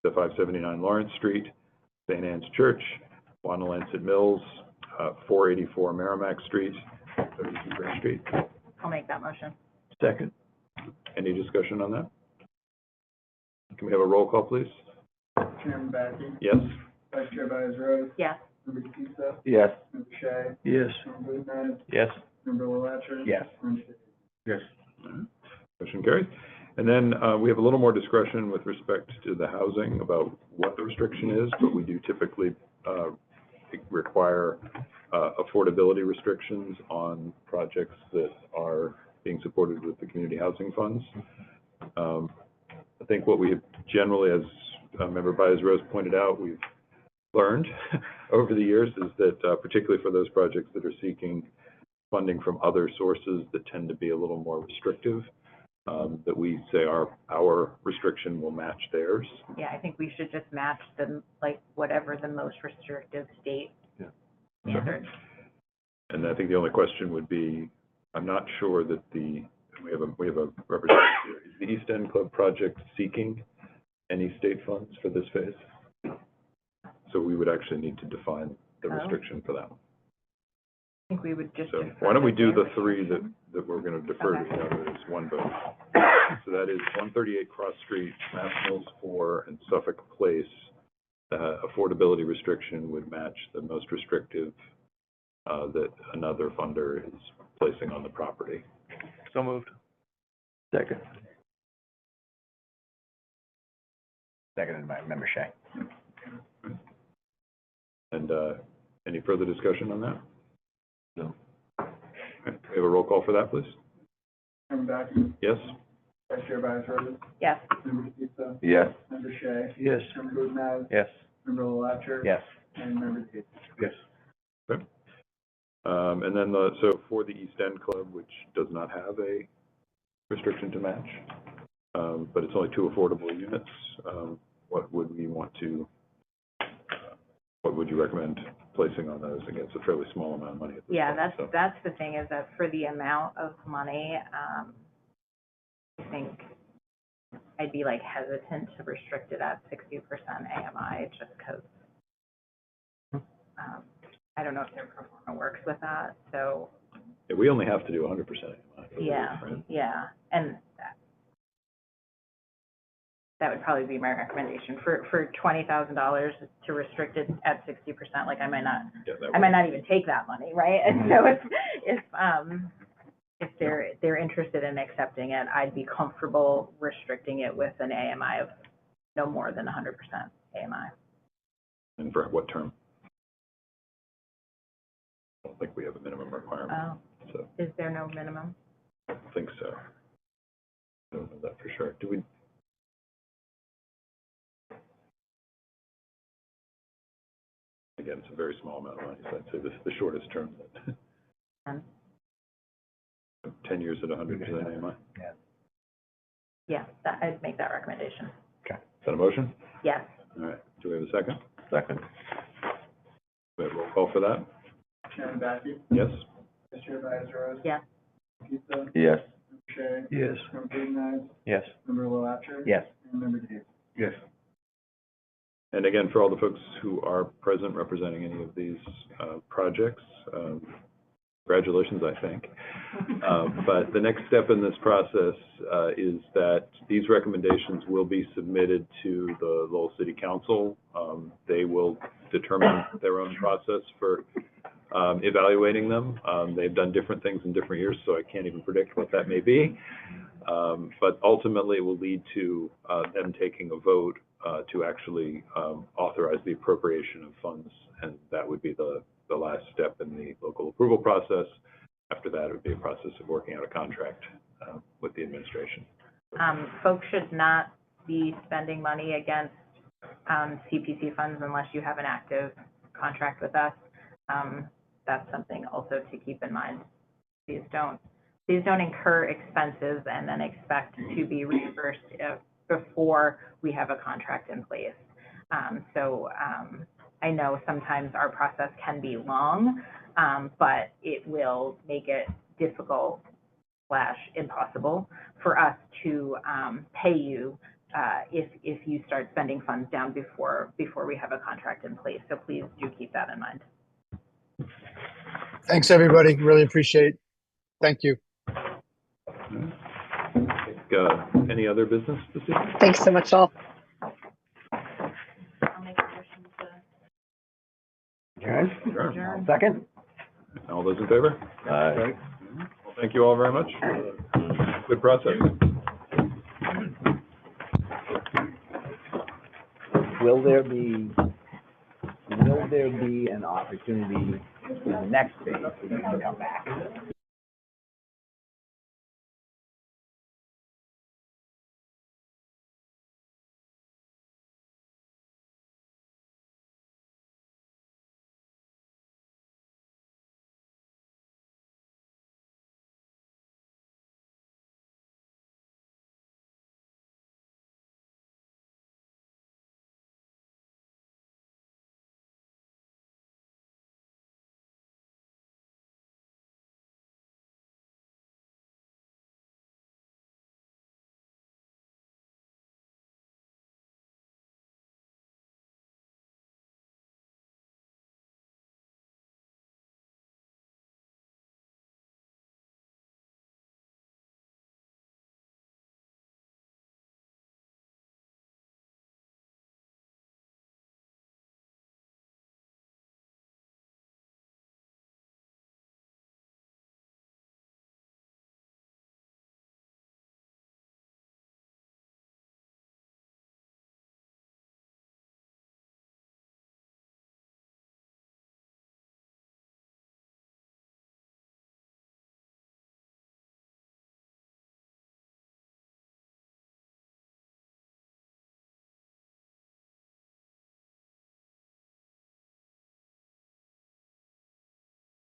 Speaker 4: to 579 Lawrence Street, St. Anne's Church, Wanalancet Mills, 484 Merrimack Street, 32 Bridge Street.
Speaker 6: I'll make that motion.
Speaker 3: Second.
Speaker 4: Any discussion on that? Can we have a roll call, please?
Speaker 12: Chairman Backing,
Speaker 4: Yes?
Speaker 12: Vice Chair Rose,
Speaker 6: Yes.
Speaker 12: Member Batista,
Speaker 13: Yes.
Speaker 12: Member Shea,
Speaker 3: Yes.
Speaker 12: Member Beaton,
Speaker 11: Yes.
Speaker 12: Member Lowell.
Speaker 2: Yes.
Speaker 12: Member Hazy.
Speaker 13: Yes.
Speaker 4: Motion carries. And then we have a little more discretion with respect to the housing about what the restriction is, but we do typically require affordability restrictions on projects that are being supported with the community housing funds. I think what we have generally, as Member Baez-Rose pointed out, we've learned over the years is that, particularly for those projects that are seeking funding from other sources that tend to be a little more restrictive, that we say our restriction will match theirs.
Speaker 6: Yeah, I think we should just match whatever the most restrictive state standard.
Speaker 4: And I think the only question would be, I'm not sure that we have a representative here. Is the East End Club project seeking any state funds for this phase? So we would actually need to define the restriction for that one.
Speaker 6: I think we would just.
Speaker 4: So why don't we do the three that we're going to defer to, that is one vote. So that is 138 Cross Street, Mass Mills 4, and Suffolk Place. Affordability restriction would match the most restrictive that another funder is placing on the property.
Speaker 11: So moved.
Speaker 3: Second.
Speaker 2: Seconded by Member Shea.
Speaker 4: And any further discussion on that?
Speaker 1: No.
Speaker 4: Okay, we have a roll call for that, please.
Speaker 12: Member Backey?
Speaker 4: Yes?
Speaker 12: Vice Chair Byers-Rogers?
Speaker 6: Yes.
Speaker 12: Member Pizza?
Speaker 1: Yes.
Speaker 12: Member Shea?
Speaker 3: Yes.
Speaker 12: Member Bootenaz?
Speaker 11: Yes.
Speaker 12: Member LaLapture?
Speaker 2: Yes.
Speaker 12: And Member Tate?
Speaker 13: Yes.
Speaker 4: Okay. And then so for the East End Club, which does not have a restriction to match, but it's only 2 affordable units, what would you recommend placing on those? Again, it's a fairly small amount of money at this
Speaker 6: Yeah,
Speaker 4: point,
Speaker 6: that's the thing, is that for the amount of money, I think I'd be hesitant to restrict it at 60% AMI, just because I don't know if their pro forma works with that, so.
Speaker 4: Yeah, we only have to do 100% AMI.
Speaker 6: Yeah,
Speaker 4: right?
Speaker 6: yeah, and that would probably be my recommendation for $20,000 to restrict it at 60%. I might not, I might not even take that money, right? And so if they're interested in accepting it, I'd be comfortable restricting it with an AMI of no more than 100% AMI.
Speaker 4: And for what term? I don't think we have a minimum requirement.
Speaker 6: Oh,
Speaker 4: So
Speaker 6: is there no minimum?
Speaker 4: I don't think so. I don't know that for sure. Do we? Again, it's a very small amount of money, so I'd say this is the shortest term. 10 years at 100% AMI.
Speaker 6: Yeah, I'd make that recommendation.
Speaker 4: Okay. Is that a motion?
Speaker 6: Yes.
Speaker 4: All right. Do we have a second?
Speaker 11: Second.
Speaker 4: We have a roll call for that?
Speaker 12: Chairman Backey?
Speaker 4: Yes?
Speaker 12: Vice Chair Byers-Rogers?
Speaker 6: Yeah.
Speaker 12: Pizza?
Speaker 1: Yes.
Speaker 12: Member Shea?
Speaker 3: Yes.
Speaker 12: Member Bootenaz?
Speaker 11: Yes.
Speaker 12: Member LaLapture?
Speaker 2: Yes.
Speaker 12: And Member Tate?
Speaker 13: Yes.
Speaker 4: And again, for all the folks who are present representing any of these projects, congratulations, I think. But the next step in this process is that these recommendations will be submitted to the Lowell City Council. They will determine their own process for evaluating them. They've done different things in different years, so I can't even predict what that may be. But ultimately, it will lead to them taking a vote to actually authorize the appropriation of funds, and that would be the last step in the local approval process. After that, it would be a process of working out a contract with the administration.
Speaker 6: Folks should not be spending money against CPC funds unless you have an active contract with us. That's something also to keep in mind. Please don't incur expenses and then expect to be reimbursed before we have a contract in place. I know sometimes our process can be long, but it will make it difficult / impossible for us to pay you if you start spending funds down before we have a contract in place. So please do keep that in mind.
Speaker 10: Thanks, everybody. Really appreciate it. Thank you.
Speaker 4: Any other business this evening?
Speaker 14: Thanks so much, all.
Speaker 6: I'll make a motion to
Speaker 2: Okay.
Speaker 6: adjourn.
Speaker 2: Second?
Speaker 4: All those in favor?
Speaker 1: Aye.
Speaker 4: Well, thank you all very much. Good process.
Speaker 2: Will there be an opportunity in the next phase for you to come back?